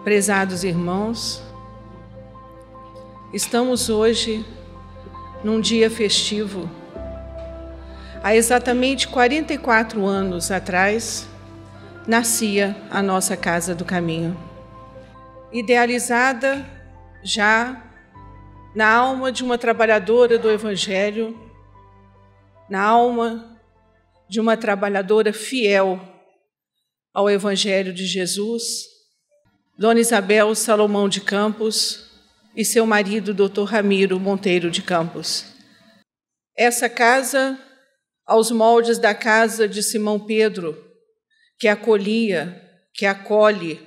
Prezados irmãos, estamos hoje num dia festivo. Há exatamente 44 anos atrás, nascia a nossa Casa do Caminho, idealizada já na alma de uma trabalhadora do Evangelho, na alma de uma trabalhadora fiel ao Evangelho de Jesus, Dona Isabel Salomão de Campos e seu marido, Dr. Ramiro Monteiro de Campos. Essa casa, aos moldes da casa de Simão Pedro, que acolhia, que acolhe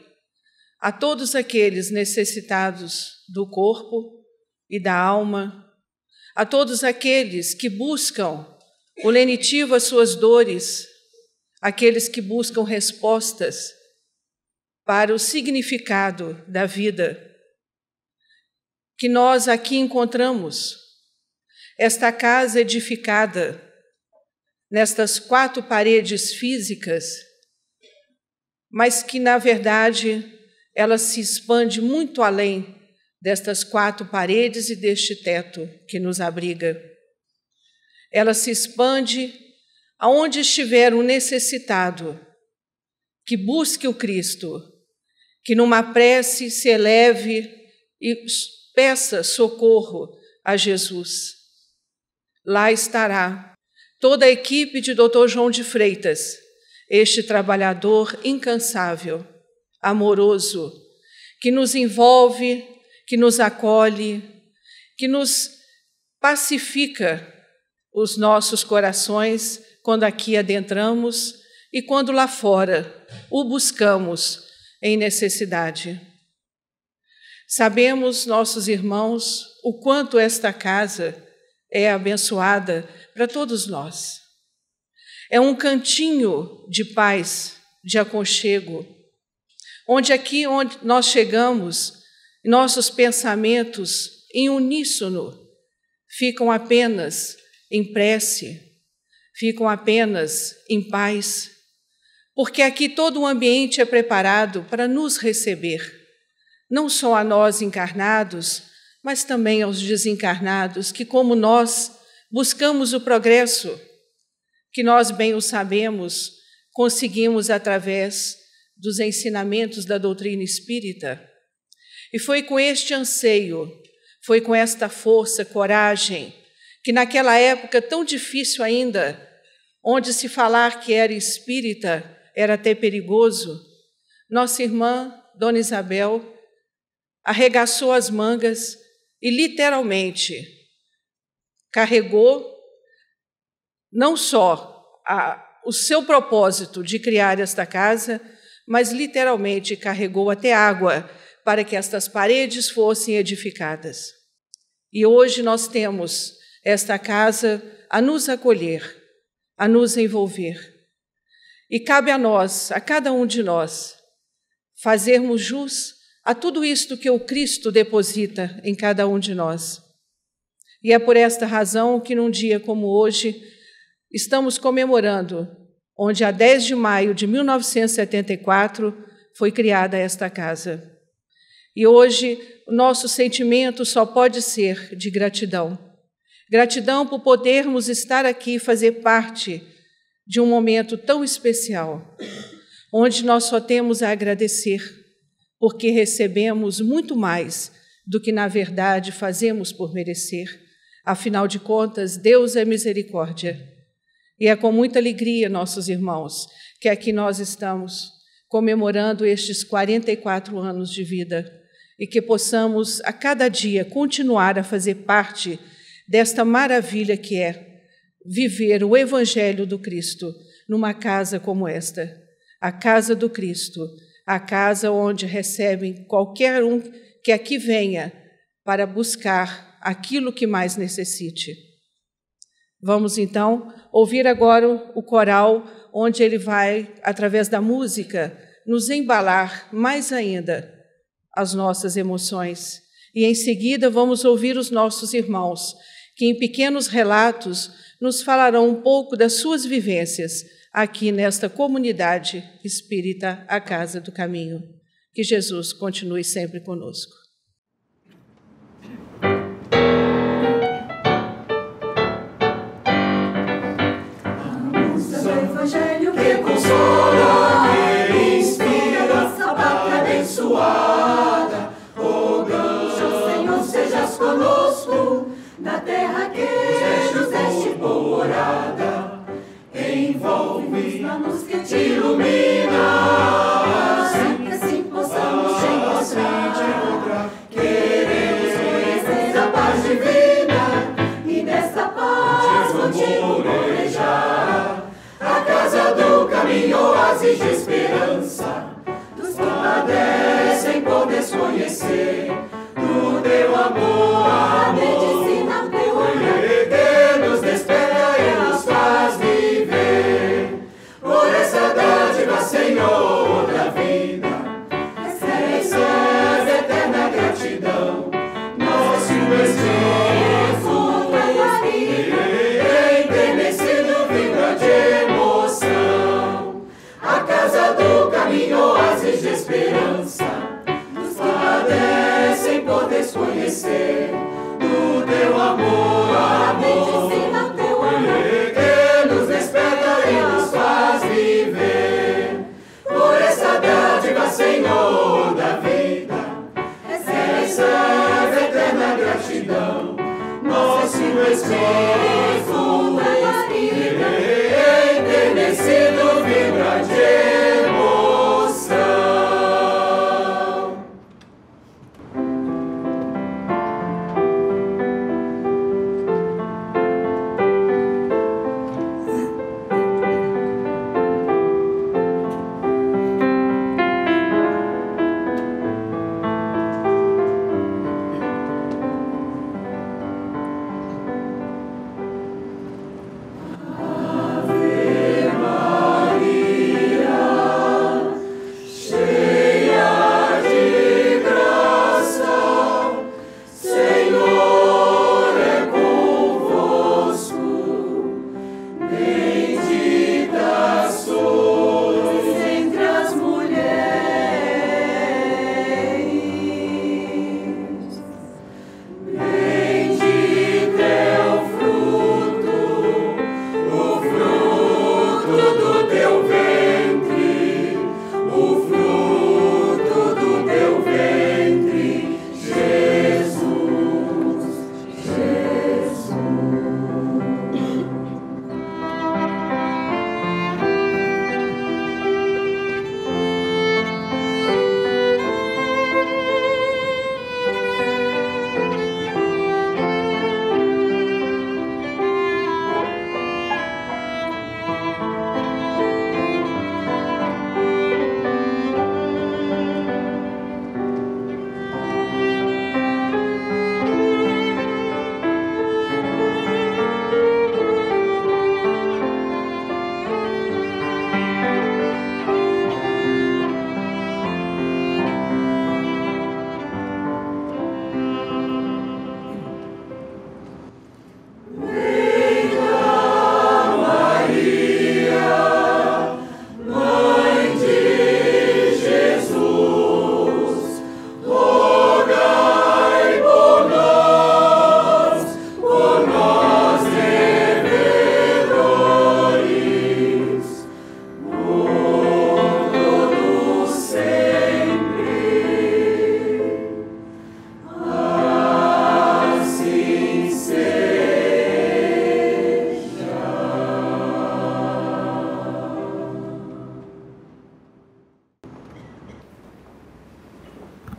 a todos aqueles necessitados do corpo e da alma, a todos aqueles que buscam o lenitivo às suas dores, aqueles que buscam respostas para o significado da vida, que nós aqui encontramos esta casa edificada nestas 4 paredes físicas, mas que, na verdade, ela se expande muito além destas 4 paredes e deste teto que nos abriga. Ela se expande aonde estiver um necessitado que busque o Cristo, que numa prece se eleve e peça socorro a Jesus. Lá estará toda a equipe de Dr. João de Freitas, este trabalhador incansável, amoroso, que nos envolve, que nos acolhe, que nos pacifica os nossos corações quando aqui adentramos e quando lá fora o buscamos em necessidade. Sabemos, nossos irmãos, o quanto esta casa é abençoada para todos nós. É um cantinho de paz, de aconchego, onde nós chegamos, nossos pensamentos em uníssono ficam apenas em prece, ficam apenas em paz, porque aqui todo o ambiente é preparado para nos receber, não só a nós encarnados, mas também aos desencarnados, que como nós buscamos o progresso, que nós bem o sabemos, conseguimos através dos ensinamentos da doutrina espírita. E foi com este anseio, foi com esta força, coragem, que naquela época tão difícil ainda, onde se falar que era espírita era até perigoso, nossa irmã, Dona Isabel, arregaçou as mangas e literalmente carregou não só o seu propósito de criar esta casa, mas literalmente carregou até água para que estas paredes fossem edificadas. E hoje nós temos esta casa a nos acolher, a nos envolver. E cabe a nós, a cada um de nós, fazermos jus a tudo isto que o Cristo deposita em cada um de nós. E é por esta razão que num dia como hoje estamos comemorando, onde a 10 de maio de 1974 foi criada esta casa. E hoje o nosso sentimento só pode ser de gratidão. Gratidão por podermos estar aqui e fazer parte de um momento tão especial, onde nós só temos a agradecer, porque recebemos muito mais do que, na verdade, fazemos por merecer. Afinal de contas, Deus é misericórdia. E é com muita alegria, nossos irmãos, que aqui nós estamos comemorando estes 44 anos de vida e que possamos, a cada dia, continuar a fazer parte desta maravilha que é viver o Evangelho do Cristo numa casa como esta, a casa do Cristo, a casa onde recebem qualquer um que aqui venha para buscar aquilo que mais necessite. Vamos, então, ouvir agora o coral, onde ele vai, através da música, nos embalar mais ainda as nossas emoções. E, em seguida, vamos ouvir os nossos irmãos, que, em pequenos relatos, nos falarão um pouco das suas vivências aqui nesta comunidade espírita, a Casa do Caminho. Que Jesus continue sempre conosco. Anúncio do Evangelho que consola, que inspira, a pátria abençoada. Rogamos, Senhor, sejas conosco, na terra que nos deste por morada. Envolve-nos na luz que te ilumina, que assim possamos te encontrar. Queremos conhecer a paz divina e nessa paz contigo morejar. A casa do caminho, oásis de esperança, dos que padecem por desconhecer do teu amor, a medicina teu olhar, que nos desperta e nos faz viver. Por essa dádiva, Senhor da vida, recebe eterna gratidão. Nosso espírito enternecido vibra de emoção. A casa do caminho, oásis de esperança, dos que padecem por desconhecer do teu amor, a medicina teu olhar, que nos desperta e nos faz viver. Por essa dádiva, Senhor da vida, recebe eterna gratidão. Nosso espírito enternecido vibra de emoção.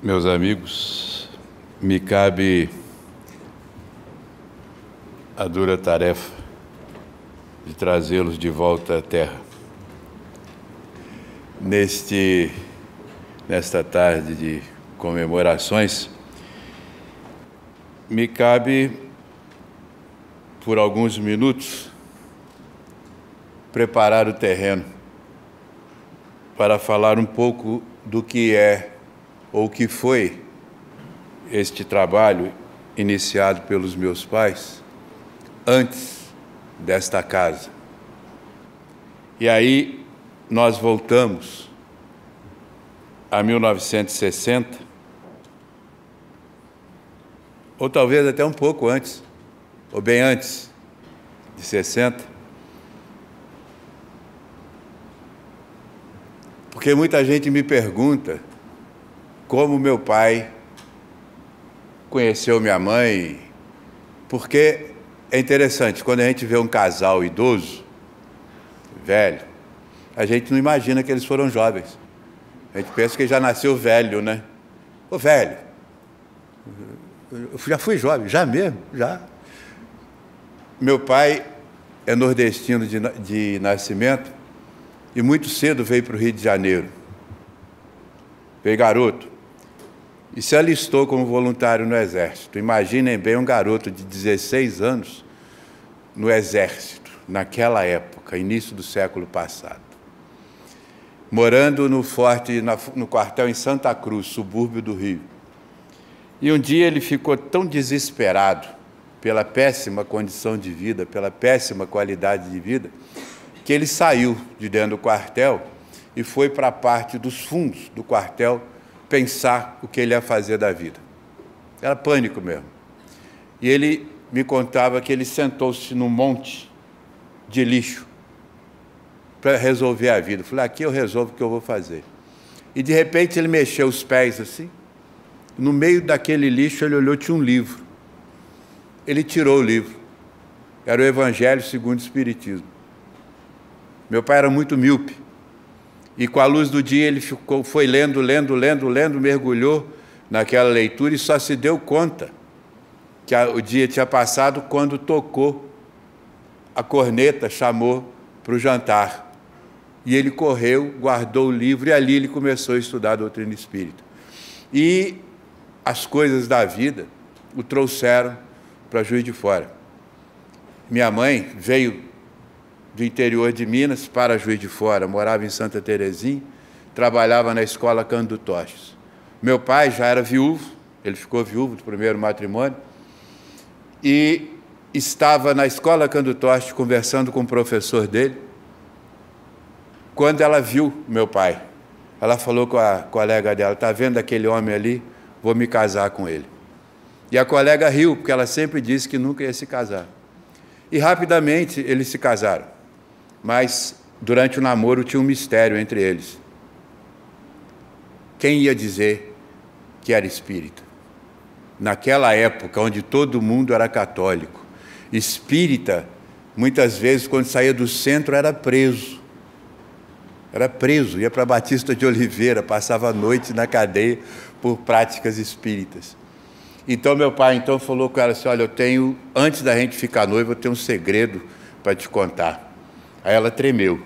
Meus amigos, me cabe a dura tarefa de trazê-los de volta à terra. Nesta tarde de comemorações, me cabe, por alguns minutos, preparar o terreno para falar um pouco do que é ou que foi este trabalho iniciado pelos meus pais antes desta casa. E aí nós voltamos a 1960, ou talvez até um pouco antes, ou bem antes de 60, porque muita gente me pergunta como meu pai conheceu minha mãe, porque é interessante, quando a gente vê um casal idoso, velho, a gente não imagina que eles foram jovens. A gente pensa que ele já nasceu velho, né? Ô, velho, eu já fui jovem, já mesmo, já. Meu pai é nordestino de nascimento e muito cedo veio para o Rio de Janeiro. Veio garoto e se alistou como voluntário no Exército. Imaginem bem um garoto de 16 anos no Exército, naquela época, início do século passado. Morando no quartel em Santa Cruz, subúrbio do Rio. E um dia ele ficou tão desesperado pela péssima condição de vida, pela péssima qualidade de vida, que ele saiu de dentro do quartel e foi para a parte dos fundos do quartel pensar o que ele ia fazer da vida. Era pânico mesmo. E ele me contava que ele sentou-se num monte de lixo para resolver a vida. Eu falei, aqui eu resolvo o que eu vou fazer. E de repente ele mexeu os pés assim, no meio daquele lixo ele olhou, tinha um livro. Ele tirou o livro. Era o Evangelho segundo o Espiritismo. Meu pai era muito míope. E com a luz do dia ele foi lendo, mergulhou naquela leitura e só se deu conta que o dia tinha passado quando tocou a corneta, chamou para o jantar. E ele correu, guardou o livro e ali ele começou a estudar a doutrina espírita. E as coisas da vida o trouxeram para Juiz de Fora. Minha mãe veio do interior de Minas para Juiz de Fora, morava em Santa Terezinha, trabalhava na escola Cândido Tostes. Meu pai já era viúvo, ele ficou viúvo do primeiro matrimônio, e estava na escola Cândido Tostes conversando com o professor dele, quando ela viu meu pai. Ela falou com a colega dela, está vendo aquele homem ali? Vou me casar com ele. E a colega riu, porque ela sempre disse que nunca ia se casar. E rapidamente eles se casaram. Mas durante o namoro tinha um mistério entre eles. Quem ia dizer que era espírita? Naquela época, onde todo mundo era católico, espírita, muitas vezes, quando saía do centro, era preso. Era preso, ia para Batista de Oliveira, passava a noite na cadeia por práticas espíritas. Então, meu pai falou com ela assim, olha, antes da gente ficar noivo, eu tenho um segredo para te contar. Aí ela tremeu.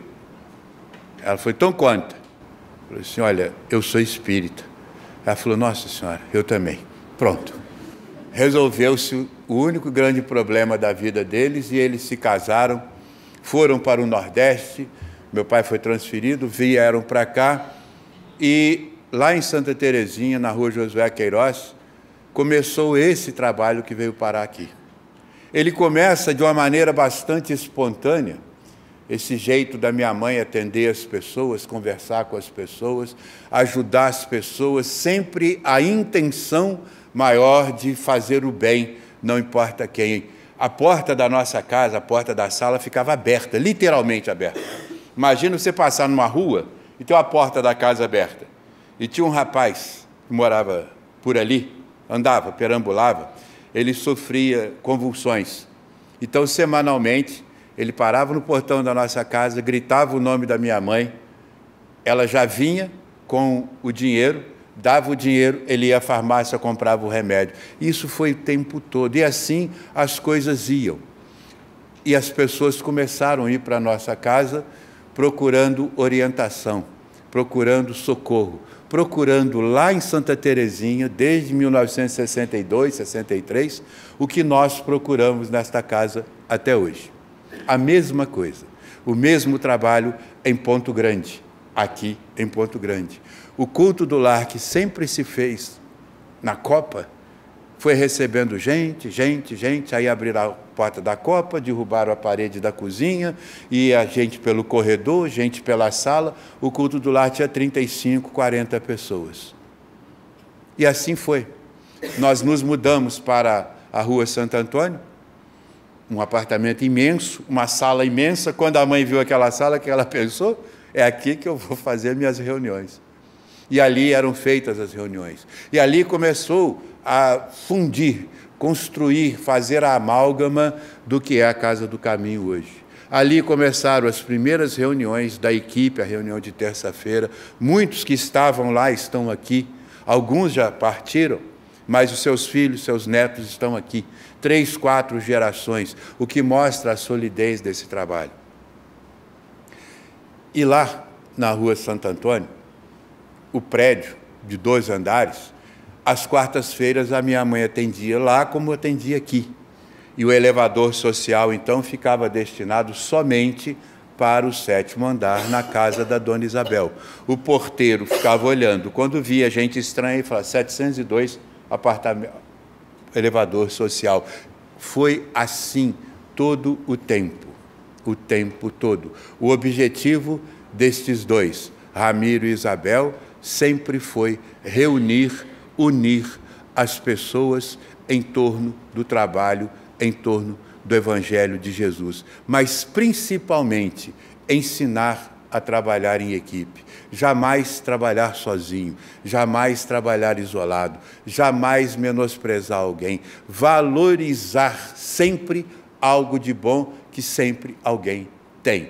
Ela falou, então conta. Eu falei assim, olha, eu sou espírita. Ela falou, nossa senhora, eu também. Pronto. Resolveu-se o único grande problema da vida deles e eles se casaram, foram para o Nordeste, meu pai foi transferido, vieram para cá e lá em Santa Terezinha, na rua Josué Queiroz, começou esse trabalho que veio parar aqui. Ele começa de uma maneira bastante espontânea, esse jeito da minha mãe atender as pessoas, conversar com as pessoas, ajudar as pessoas, sempre a intenção maior de fazer o bem, não importa quem. A porta da nossa casa, a porta da sala ficava aberta, literalmente aberta. Imagina você passar numa rua e ter a porta da casa aberta. E tinha um rapaz que morava por ali, andava, perambulava, ele sofria convulsões. Então, semanalmente, ele parava no portão da nossa casa, gritava o nome da minha mãe, ela já vinha com o dinheiro, dava o dinheiro, ele ia à farmácia, comprava o remédio. Isso foi o tempo todo, e assim as coisas iam. E as pessoas começaram a ir para a nossa casa procurando orientação, procurando socorro, procurando lá em Santa Terezinha, desde 1962, 63, o que nós procuramos nesta casa até hoje. A mesma coisa, o mesmo trabalho em Ponto Grande, aqui em Ponto Grande. O culto do lar que sempre se fez na Copa, Foi recebendo gente, aí abriram a porta da copa, derrubaram a parede da cozinha, e a gente pelo corredor, gente pela sala. O culto do lar tinha 35, 40 pessoas. E assim foi. Nós nos mudamos para a Rua Santo Antônio, um apartamento imenso, uma sala imensa. Quando a mãe viu aquela sala, que ela pensou, é aqui que eu vou fazer minhas reuniões. E ali eram feitas as reuniões. E ali começou a fundir, construir, fazer a amálgama do que é a Casa do Caminho hoje. Ali começaram as primeiras reuniões da equipe, a reunião de terça-feira. Muitos que estavam lá estão aqui. Alguns já partiram, mas os seus filhos, seus netos estão aqui. 3, 4 gerações, o que mostra a solidez desse trabalho. E lá, na Rua Santo Antônio, o prédio de 2 andares, às quartas-feiras a minha mãe atendia lá como atendia aqui. E o elevador social, então, ficava destinado somente para o 7º andar, na casa da Dona Isabel. O porteiro ficava olhando. Quando via gente estranha, ele falava, 702, elevador social. Foi assim todo o tempo todo. O objetivo destes 2, Ramiro e Isabel, sempre foi reunir, unir as pessoas em torno do trabalho, em torno do Evangelho de Jesus, mas principalmente ensinar a trabalhar em equipe, jamais trabalhar sozinho, jamais trabalhar isolado, jamais menosprezar alguém, valorizar sempre algo de bom que sempre alguém tem.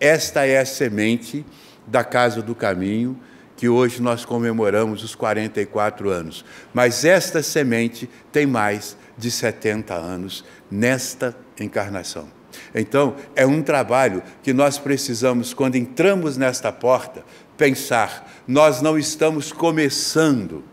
Esta é a semente da Casa do Caminho, que hoje nós comemoramos os 44 anos. Mas esta semente tem mais de 70 anos nesta encarnação. Então, é um trabalho que nós precisamos, quando entramos nesta porta, pensar, nós não estamos começando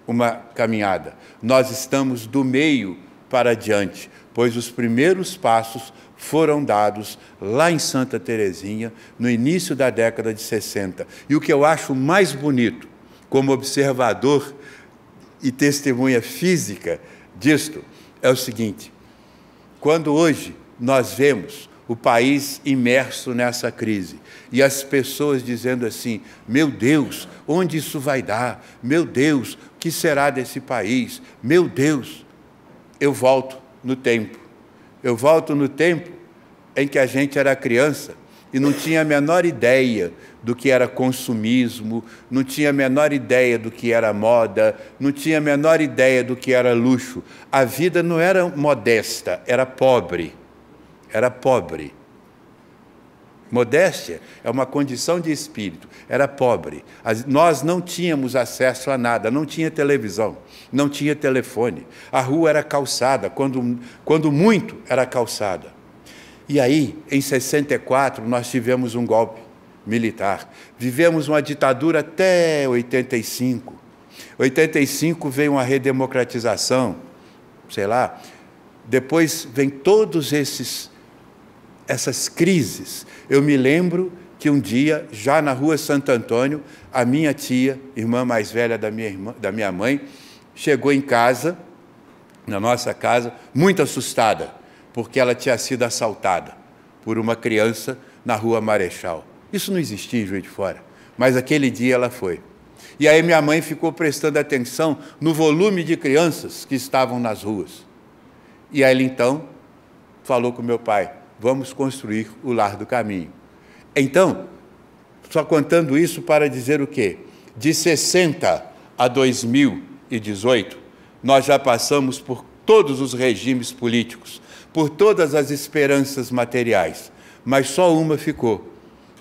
uma caminhada, nós estamos do meio para diante, pois os primeiros passos foram dados lá em Santa Teresinha, no início da década de 60. E o que eu acho mais bonito, como observador e testemunha física disto, é o seguinte: quando hoje nós vemos o país imerso nessa crise, e as pessoas dizendo assim, meu Deus, onde isso vai dar? Meu Deus, o que será desse país? Meu Deus, eu volto no tempo. Eu volto no tempo em que a gente era criança e não tinha a menor ideia do que era consumismo, não tinha a menor ideia do que era moda, não tinha a menor ideia do que era luxo. A vida não era modesta, era pobre. Era pobre. Modéstia é uma condição de espírito. Era pobre. Nós não tínhamos acesso a nada, não tinha televisão, não tinha telefone. A rua era calçada, quando muito era calçada. E aí, em 64, nós tivemos um golpe militar. Vivemos uma ditadura até 85. 85 veio uma redemocratização, sei lá. Depois vem todos essas crises. Eu me lembro que um dia, já na Rua Santo Antônio, a minha tia, irmã mais velha da minha mãe, chegou em casa, na nossa casa, muito assustada, porque ela tinha sido assaltada por uma criança na Rua Marechal. Isso não existia em Juiz de Fora, mas aquele dia ela foi. E aí minha mãe ficou prestando atenção no volume de crianças que estavam nas ruas. E aí ele, então, falou com meu pai, vamos construir o Lar do Caminho. Então, só contando isso para dizer o quê? De 60 a 2018, nós já passamos por todos os regimes políticos, por todas as esperanças materiais, mas só uma ficou,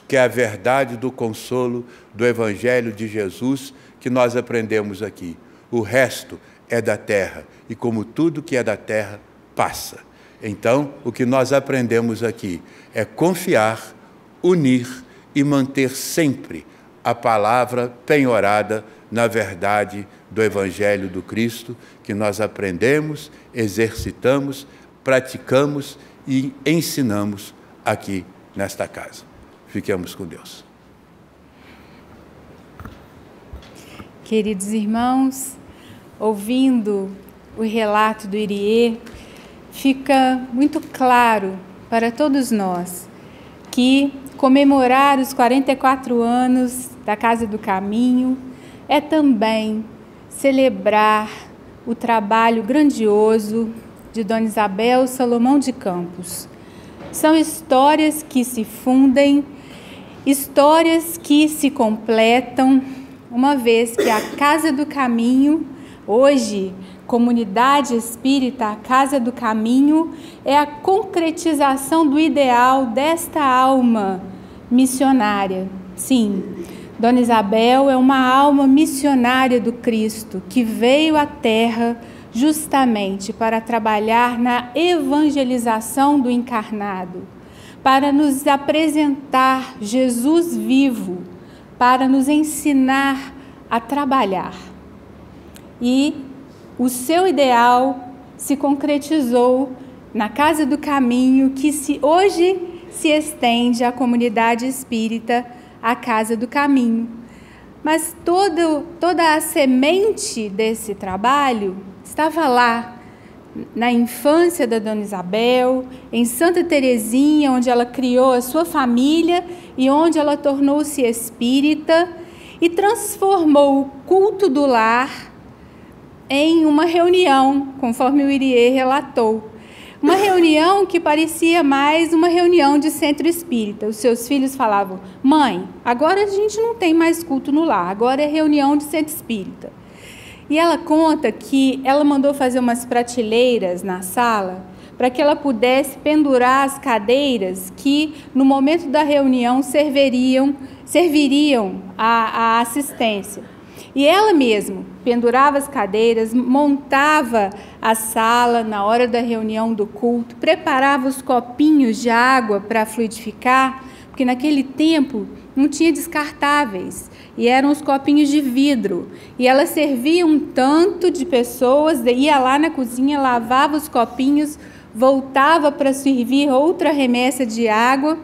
que é a verdade do consolo do Evangelho de Jesus que nós aprendemos aqui. O resto é da terra, e como tudo que é da terra, passa. Então, o que nós aprendemos aqui é confiar, unir e manter sempre a palavra penhorada na verdade do Evangelho do Cristo, que nós aprendemos, exercitamos, praticamos e ensinamos aqui nesta casa. Fiquemos com Deus. Queridos irmãos, ouvindo o relato do Irie, fica muito claro para todos nós que comemorar os 44 anos da Casa do Caminho é também celebrar o trabalho grandioso de Dona Isabel Salomão de Campos. São histórias que se fundem, histórias que se completam, uma vez que a Casa do Caminho, hoje, Comunidade Espírita, a Casa do Caminho, é a concretização do ideal desta alma missionária. Sim, Dona Isabel é uma alma missionária do Cristo, que veio à Terra justamente para trabalhar na evangelização do encarnado, para nos apresentar Jesus vivo, para nos ensinar a trabalhar. E o seu ideal se concretizou na Casa do Caminho, que hoje se estende à comunidade espírita, a Casa do Caminho. Mas toda a semente desse trabalho estava lá, na infância da Dona Isabel, em Santa Teresinha, onde ela criou a sua família e onde ela tornou-se espírita e transformou o culto do lar em uma reunião, conforme o Irie relatou. Uma reunião que parecia mais uma reunião de centro espírita. Os seus filhos falavam: mãe, agora a gente não tem mais culto no lar, agora é reunião de centro espírita. E ela conta que ela mandou fazer umas prateleiras na sala para que ela pudesse pendurar as cadeiras que, no momento da reunião, serviriam à assistência. E ela mesma pendurava as cadeiras, montava a sala na hora da reunião do culto, preparava os copinhos de água para fluidificar, porque naquele tempo não tinha descartáveis, e eram os copinhos de vidro. E ela servia um tanto de pessoas, ia lá na cozinha, lavava os copinhos, voltava para servir outra remessa de água.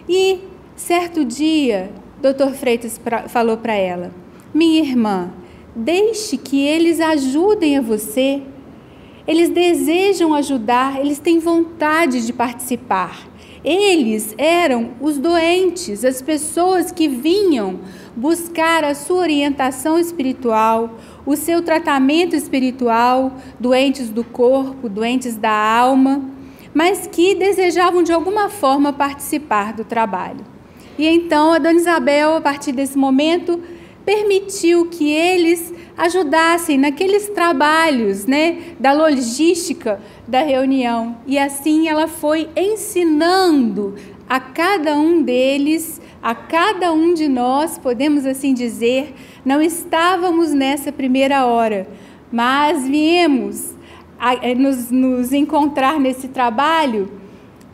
E certo dia, Dr. Freitas falou para ela: minha irmã, deixe que eles ajudem a você. Eles desejam ajudar, eles têm vontade de participar. Eles eram os doentes, as pessoas que vinham buscar a sua orientação espiritual, o seu tratamento espiritual, doentes do corpo, doentes da alma, mas que desejavam de alguma forma participar do trabalho. E então a Dona Isabel, a partir desse momento, permitiu que eles ajudassem naqueles trabalhos, da logística da reunião. E assim ela foi ensinando a cada um deles, a cada um de nós, podemos assim dizer. Não estávamos nessa primeira hora, mas viemos nos encontrar nesse trabalho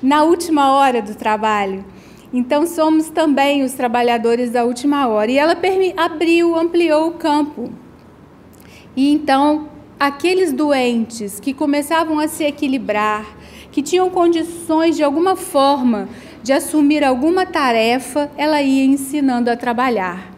na última hora do trabalho. Então, somos também os trabalhadores da última hora. E ela ampliou o campo. E então, aqueles doentes que começavam a se equilibrar, que tinham condições de alguma forma de assumir alguma tarefa, ela ia ensinando a trabalhar.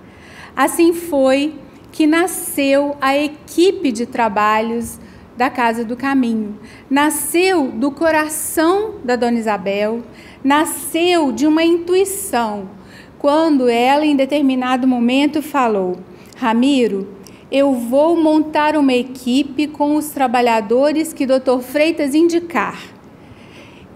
Assim foi que nasceu a equipe de trabalhos da Casa do Caminho. Nasceu do coração da Dona Isabel, nasceu de uma intuição, quando ela, em determinado momento, falou: Ramiro, eu vou montar uma equipe com os trabalhadores que Dr. Freitas indicar.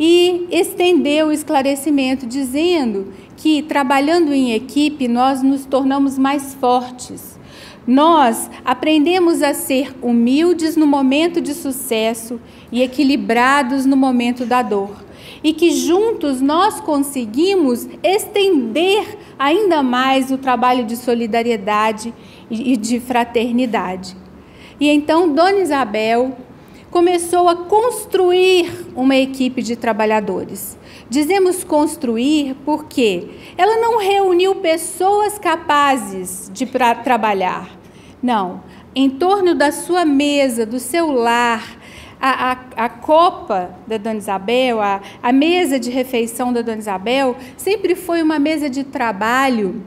E estendeu o esclarecimento, dizendo que, trabalhando em equipe, nós nos tornamos mais fortes. Nós aprendemos a ser humildes no momento de sucesso e equilibrados no momento da dor. E que juntos nós conseguimos estender ainda mais o trabalho de solidariedade e de fraternidade. E então Dona Isabel começou a construir uma equipe de trabalhadores. Dizemos construir porque ela não reuniu pessoas capazes de trabalhar. Não, em torno da sua mesa, do seu lar, a copa da Dona Isabel, a mesa de refeição da Dona Isabel, sempre foi uma mesa de trabalho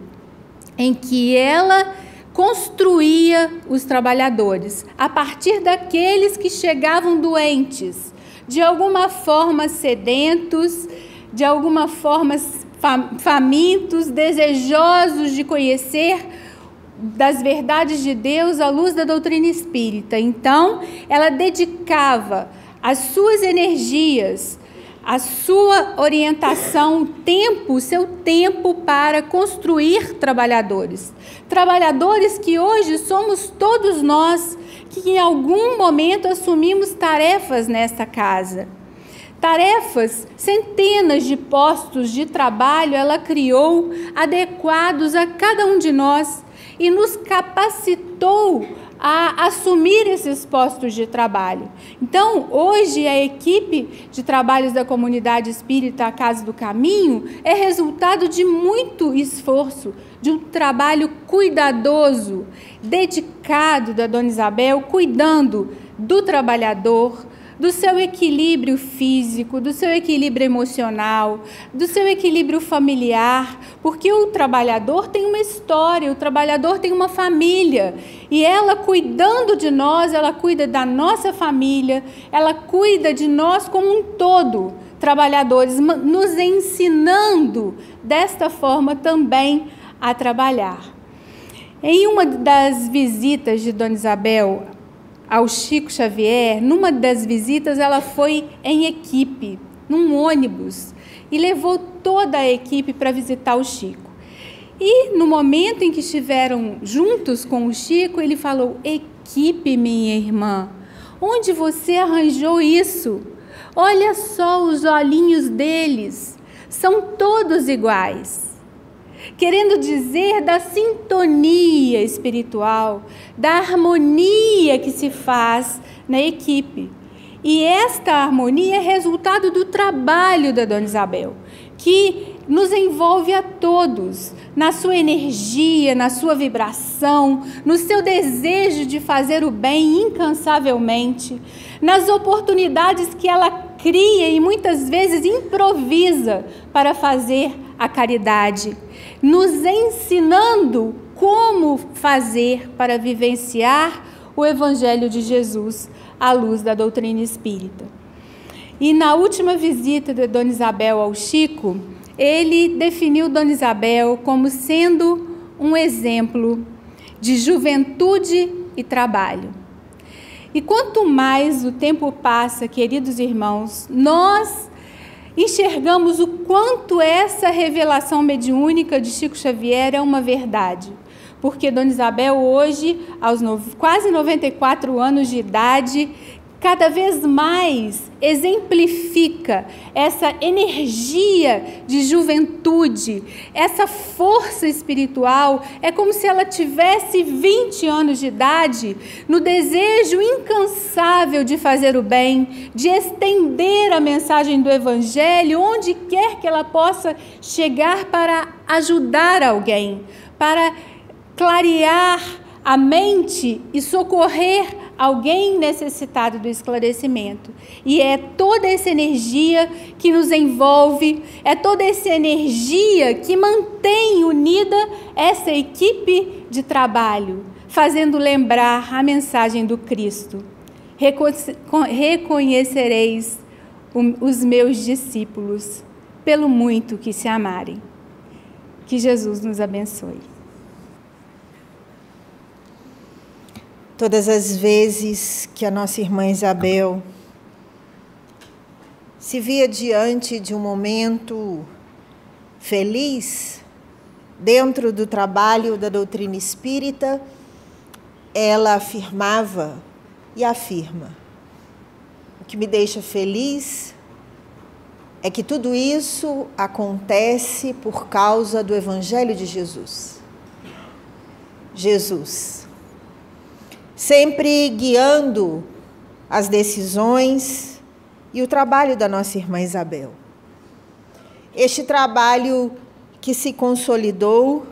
em que ela construía os trabalhadores a partir daqueles que chegavam doentes, de alguma forma sedentos, de alguma forma famintos, desejosos de conhecer das verdades de Deus à luz da doutrina espírita. Então, ela dedicava as suas energias, a sua orientação, o seu tempo para construir trabalhadores. Trabalhadores que hoje somos todos nós, que em algum momento assumimos tarefas nesta casa. Tarefas, centenas de postos de trabalho ela criou adequados a cada um de nós e nos capacitou a assumir esses postos de trabalho. Então, hoje, a equipe de trabalhos da Comunidade Espírita A Casa do Caminho é resultado de muito esforço, de um trabalho cuidadoso, dedicado da Dona Isabel, cuidando do trabalhador, do seu equilíbrio físico, do seu equilíbrio emocional, do seu equilíbrio familiar, porque o trabalhador tem uma história, o trabalhador tem uma família, e ela cuidando de nós, ela cuida da nossa família, ela cuida de nós como um todo, trabalhadores, nos ensinando desta forma também a trabalhar. Em uma das visitas de Dona Isabel ao Chico Xavier, numa das visitas ela foi em equipe, num ônibus, e levou toda a equipe para visitar o Chico. E no momento em que estiveram juntos com o Chico, ele falou: equipe, minha irmã, onde você arranjou isso? Olha só os olhinhos deles, são todos iguais. Querendo dizer da sintonia espiritual, da harmonia que se faz na equipe. E esta harmonia é resultado do trabalho da Dona Isabel, que nos envolve a todos, na sua energia, na sua vibração, no seu desejo de fazer o bem incansavelmente, nas oportunidades que ela cria e muitas vezes improvisa para fazer a caridade, nos ensinando como fazer para vivenciar o Evangelho de Jesus à luz da doutrina espírita. E na última visita de Dona Isabel ao Chico, ele definiu Dona Isabel como sendo um exemplo de juventude e trabalho. E quanto mais o tempo passa, queridos irmãos, nós enxergamos o quanto essa revelação mediúnica de Chico Xavier é uma verdade. Porque Dona Isabel hoje, aos quase 94 anos de idade, cada vez mais exemplifica essa energia de juventude, essa força espiritual. É como se ela tivesse 20 anos de idade, no desejo incansável de fazer o bem, de estender a mensagem do Evangelho onde quer que ela possa chegar para ajudar alguém, para clarear a mente e socorrer alguém necessitado do esclarecimento. E é toda essa energia que nos envolve, é toda essa energia que mantém unida essa equipe de trabalho, fazendo lembrar a mensagem do Cristo. Reconhecereis os meus discípulos pelo muito que se amarem. Que Jesus nos abençoe. Todas as vezes que a nossa irmã Isabel se via diante de um momento feliz dentro do trabalho da doutrina espírita, ela afirmava e afirma: o que me deixa feliz é que tudo isso acontece por causa do Evangelho de Jesus. Jesus sempre guiando as decisões e o trabalho da nossa irmã Isabel. Este trabalho que se consolidou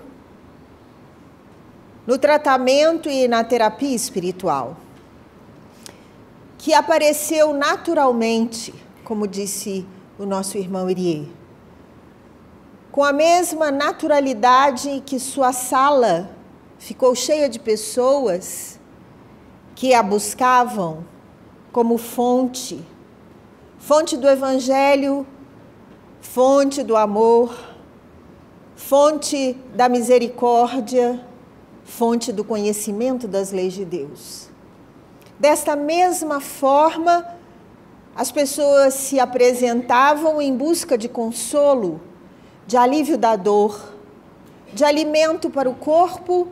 no tratamento e na terapia espiritual, que apareceu naturalmente, como disse o nosso irmão Irie, com a mesma naturalidade que sua sala ficou cheia de pessoas que a buscavam como fonte do Evangelho, fonte do amor, fonte da misericórdia, fonte do conhecimento das leis de Deus. Desta mesma forma, as pessoas se apresentavam em busca de consolo, de alívio da dor, de alimento para o corpo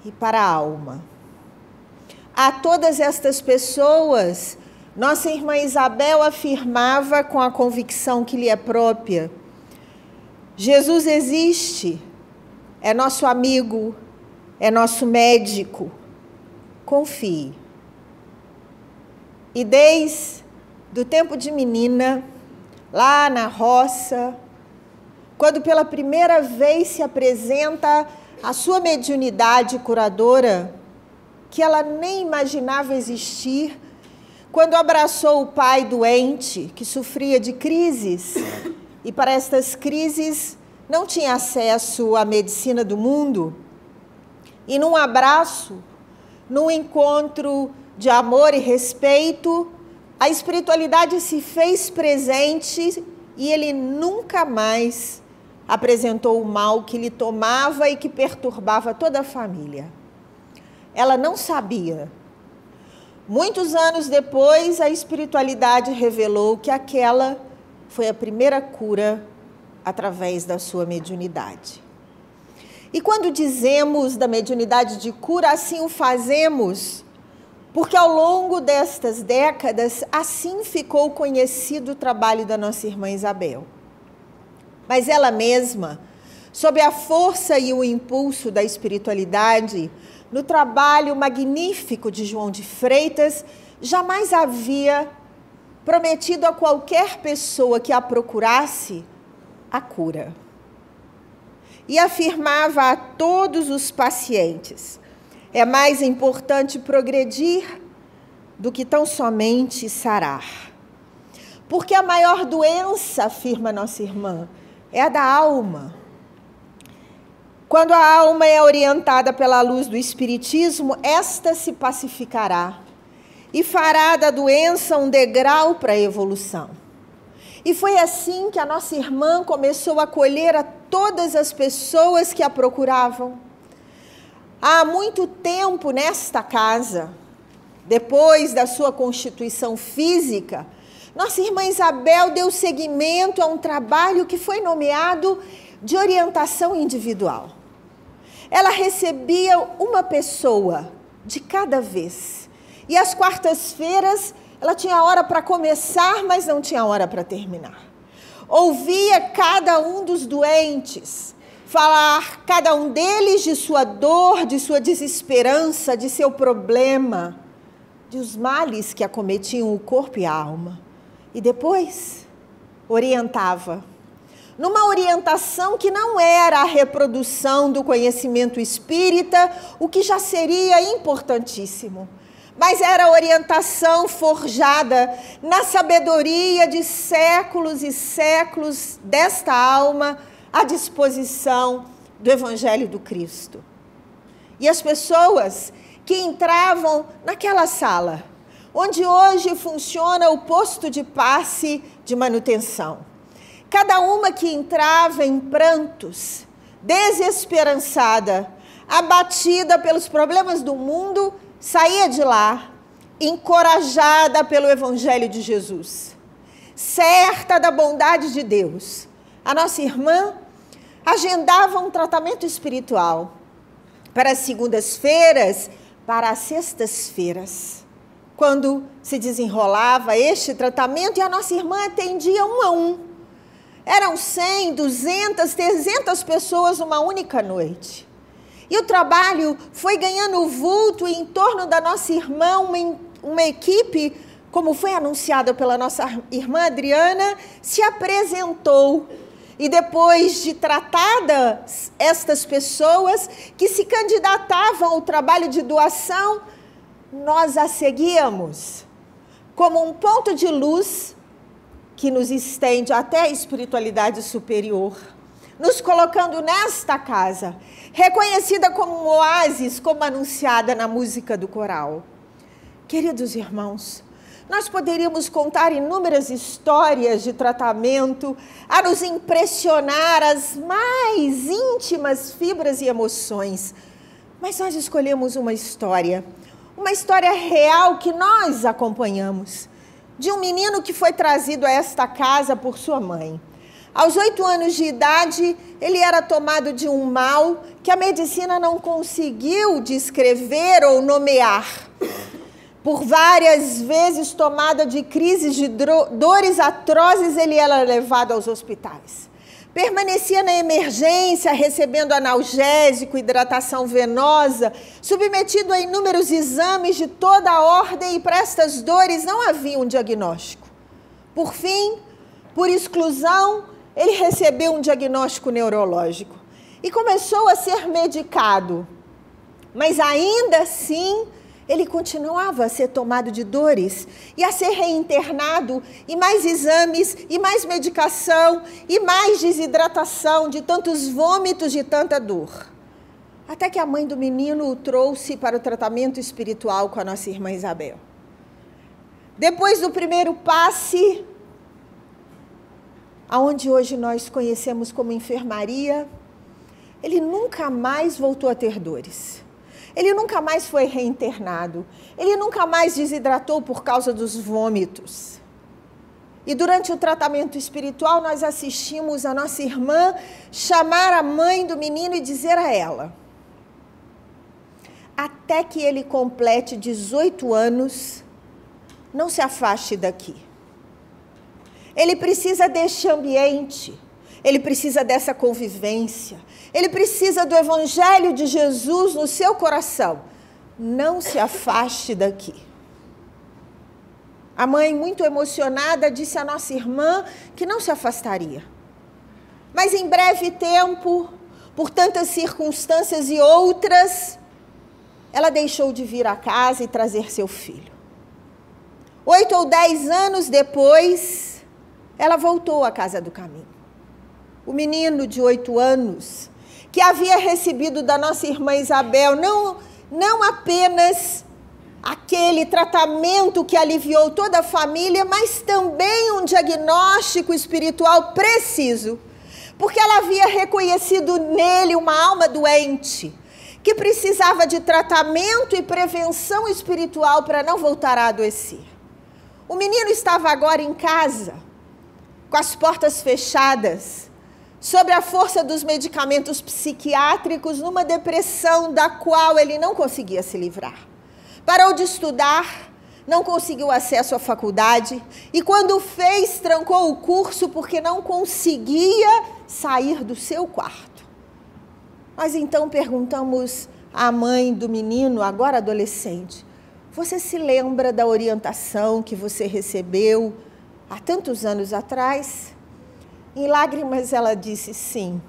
e para a alma. A todas estas pessoas, nossa irmã Isabel afirmava com a convicção que lhe é própria: Jesus existe, é nosso amigo, é nosso médico, confie. E desde o tempo de menina, lá na roça, quando pela primeira vez se apresenta a sua mediunidade curadora, que ela nem imaginava existir, quando abraçou o pai doente, que sofria de crises, e para estas crises não tinha acesso à medicina do mundo, e num abraço, num encontro de amor e respeito, a espiritualidade se fez presente e ele nunca mais apresentou o mal que lhe tomava e que perturbava toda a família. Ela não sabia. Muitos anos depois, a espiritualidade revelou que aquela foi a primeira cura através da sua mediunidade. E quando dizemos da mediunidade de cura, assim o fazemos, porque ao longo destas décadas, assim ficou conhecido o trabalho da nossa irmã Isabel. Mas ela mesma, sob a força e o impulso da espiritualidade, no trabalho magnífico de João de Freitas, jamais havia prometido a qualquer pessoa que a procurasse a cura. E afirmava a todos os pacientes: é mais importante progredir do que tão somente sarar. Porque a maior doença, afirma nossa irmã, é a da alma. Quando a alma é orientada pela luz do Espiritismo, esta se pacificará e fará da doença um degrau para a evolução. E foi assim que a nossa irmã começou a acolher a todas as pessoas que a procuravam. Há muito tempo nesta casa, depois da sua constituição física, nossa irmã Isabel deu seguimento a um trabalho que foi nomeado de orientação individual. Ela recebia uma pessoa de cada vez. E às quartas-feiras, ela tinha hora para começar, mas não tinha hora para terminar. Ouvia cada um dos doentes, falar cada um deles de sua dor, de sua desesperança, de seu problema, dos males que acometiam o corpo e a alma. E depois orientava, numa orientação que não era a reprodução do conhecimento espírita, o que já seria importantíssimo, mas era a orientação forjada na sabedoria de séculos e séculos desta alma à disposição do Evangelho do Cristo. E as pessoas que entravam naquela sala, onde hoje funciona o posto de passe de manutenção, cada uma que entrava em prantos, desesperançada, abatida pelos problemas do mundo, saía de lá, encorajada pelo Evangelho de Jesus, certa da bondade de Deus. A nossa irmã agendava um tratamento espiritual para as segundas-feiras, para as sextas-feiras, quando se desenrolava este tratamento, e a nossa irmã atendia um a um. Eram 100, 200, 300 pessoas numa única noite. E o trabalho foi ganhando vulto e em torno da nossa irmã, uma equipe, como foi anunciada pela nossa irmã Adriana, se apresentou. E depois de tratadas estas pessoas que se candidatavam ao trabalho de doação, nós a seguíamos como um ponto de luz que nos estende até a espiritualidade superior, nos colocando nesta casa, reconhecida como um oásis, como anunciada na música do coral. Queridos irmãos, nós poderíamos contar inúmeras histórias de tratamento a nos impressionar as mais íntimas fibras e emoções. Mas nós escolhemos uma história real que nós acompanhamos, de um menino que foi trazido a esta casa por sua mãe. Aos 8 anos de idade, ele era tomado de um mal que a medicina não conseguiu descrever ou nomear. Por várias vezes tomada de crises de dores atrozes, ele era levado aos hospitais. Permanecia na emergência, recebendo analgésico, hidratação venosa, submetido a inúmeros exames de toda a ordem, e para estas dores não havia um diagnóstico. Por fim, por exclusão, ele recebeu um diagnóstico neurológico e começou a ser medicado. Mas ainda assim, ele continuava a ser tomado de dores e a ser reinternado, e mais exames, e mais medicação, e mais desidratação, de tantos vômitos, de tanta dor. Até que a mãe do menino o trouxe para o tratamento espiritual com a nossa irmã Isabel. Depois do primeiro passe, aonde hoje nós conhecemos como enfermaria, ele nunca mais voltou a ter dores. Ele nunca mais foi reinternado. Ele nunca mais desidratou por causa dos vômitos. E durante o tratamento espiritual, nós assistimos a nossa irmã chamar a mãe do menino e dizer a ela: até que ele complete 18 anos, não se afaste daqui. Ele precisa deste ambiente. Ele precisa dessa convivência. Ele precisa do Evangelho de Jesus no seu coração. Não se afaste daqui. A mãe, muito emocionada, disse à nossa irmã que não se afastaria. Mas em breve tempo, por tantas circunstâncias e outras, ela deixou de vir à casa e trazer seu filho. 8 ou 10 anos depois, ela voltou à casa do caminho. O menino de 8 anos, que havia recebido da nossa irmã Isabel não apenas aquele tratamento que aliviou toda a família, mas também um diagnóstico espiritual preciso, porque ela havia reconhecido nele uma alma doente, que precisava de tratamento e prevenção espiritual para não voltar a adoecer. O menino estava agora em casa, com as portas fechadas, sob a força dos medicamentos psiquiátricos, numa depressão da qual ele não conseguia se livrar. Parou de estudar, não conseguiu acesso à faculdade, e quando fez, trancou o curso porque não conseguia sair do seu quarto. Nós então perguntamos à mãe do menino, agora adolescente: você se lembra da orientação que você recebeu há tantos anos atrás? Em lágrimas ela disse: sim,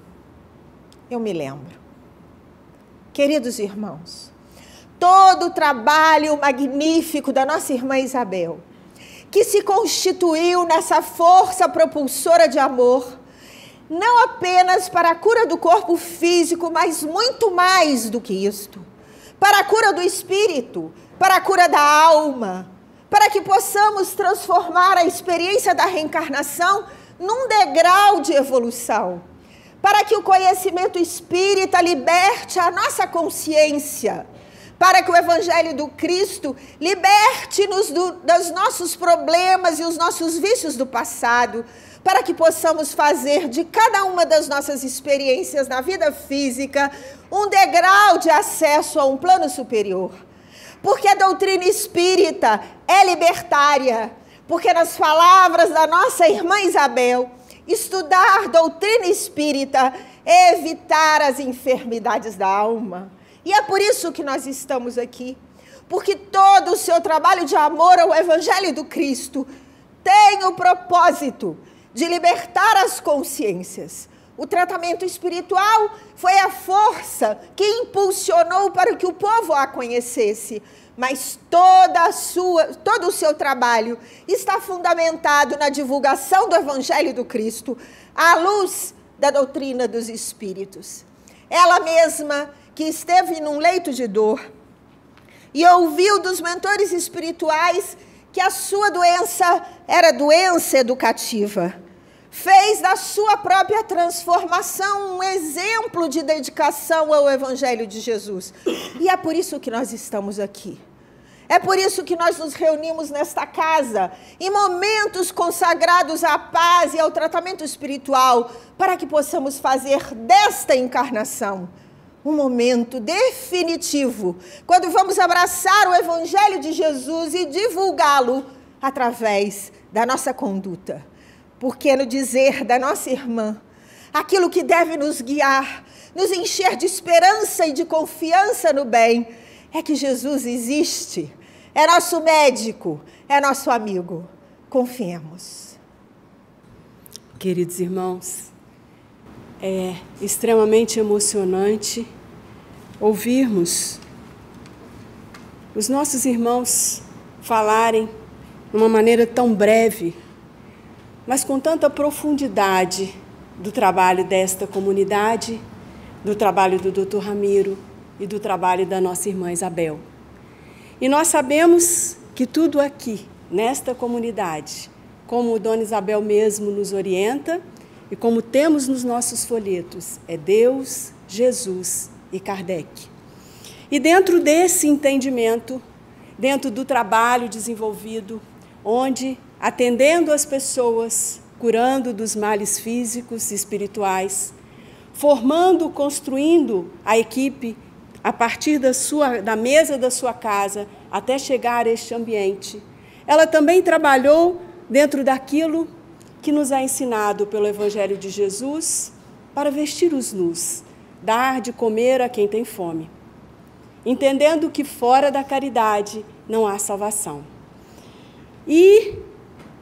eu me lembro. Queridos irmãos, todo o trabalho magnífico da nossa irmã Isabel, que se constituiu nessa força propulsora de amor, não apenas para a cura do corpo físico, mas muito mais do que isto, para a cura do espírito, para a cura da alma, para que possamos transformar a experiência da reencarnação num degrau de evolução, para que o conhecimento espírita liberte a nossa consciência, para que o Evangelho do Cristo liberte-nos dos nossos problemas e os nossos vícios do passado, para que possamos fazer de cada uma das nossas experiências na vida física um degrau de acesso a um plano superior. Porque a doutrina espírita é libertária, porque nas palavras da nossa irmã Isabel, estudar doutrina espírita é evitar as enfermidades da alma. E é por isso que nós estamos aqui, porque todo o seu trabalho de amor ao Evangelho do Cristo tem o propósito de libertar as consciências. O tratamento espiritual foi a força que impulsionou para que o povo a conhecesse, mas todo o seu trabalho está fundamentado na divulgação do Evangelho do Cristo, à luz da doutrina dos espíritos. Ela mesma, que esteve num leito de dor e ouviu dos mentores espirituais que a sua doença era doença educativa, fez da sua própria transformação um exemplo de dedicação ao Evangelho de Jesus. E é por isso que nós estamos aqui. É por isso que nós nos reunimos nesta casa, em momentos consagrados à paz e ao tratamento espiritual, para que possamos fazer desta encarnação um momento definitivo, quando vamos abraçar o Evangelho de Jesus e divulgá-lo através da nossa conduta. Porque no dizer da nossa irmã, aquilo que deve nos guiar, nos encher de esperança e de confiança no bem, é que Jesus existe, é nosso médico, é nosso amigo. Confiemos. Queridos irmãos, é extremamente emocionante ouvirmos os nossos irmãos falarem de uma maneira tão breve, mas com tanta profundidade do trabalho desta comunidade, do trabalho do Dr. Ramiro e do trabalho da nossa irmã Isabel. E nós sabemos que tudo aqui, nesta comunidade, como Dona Isabel mesmo nos orienta e como temos nos nossos folhetos, é Deus, Jesus e Kardec. E dentro desse entendimento, dentro do trabalho desenvolvido, onde, atendendo as pessoas, curando dos males físicos e espirituais, formando, construindo a equipe a partir da mesa da sua casa até chegar a este ambiente. Ela também trabalhou dentro daquilo que nos é ensinado pelo Evangelho de Jesus para vestir os nus, dar de comer a quem tem fome, entendendo que fora da caridade não há salvação. E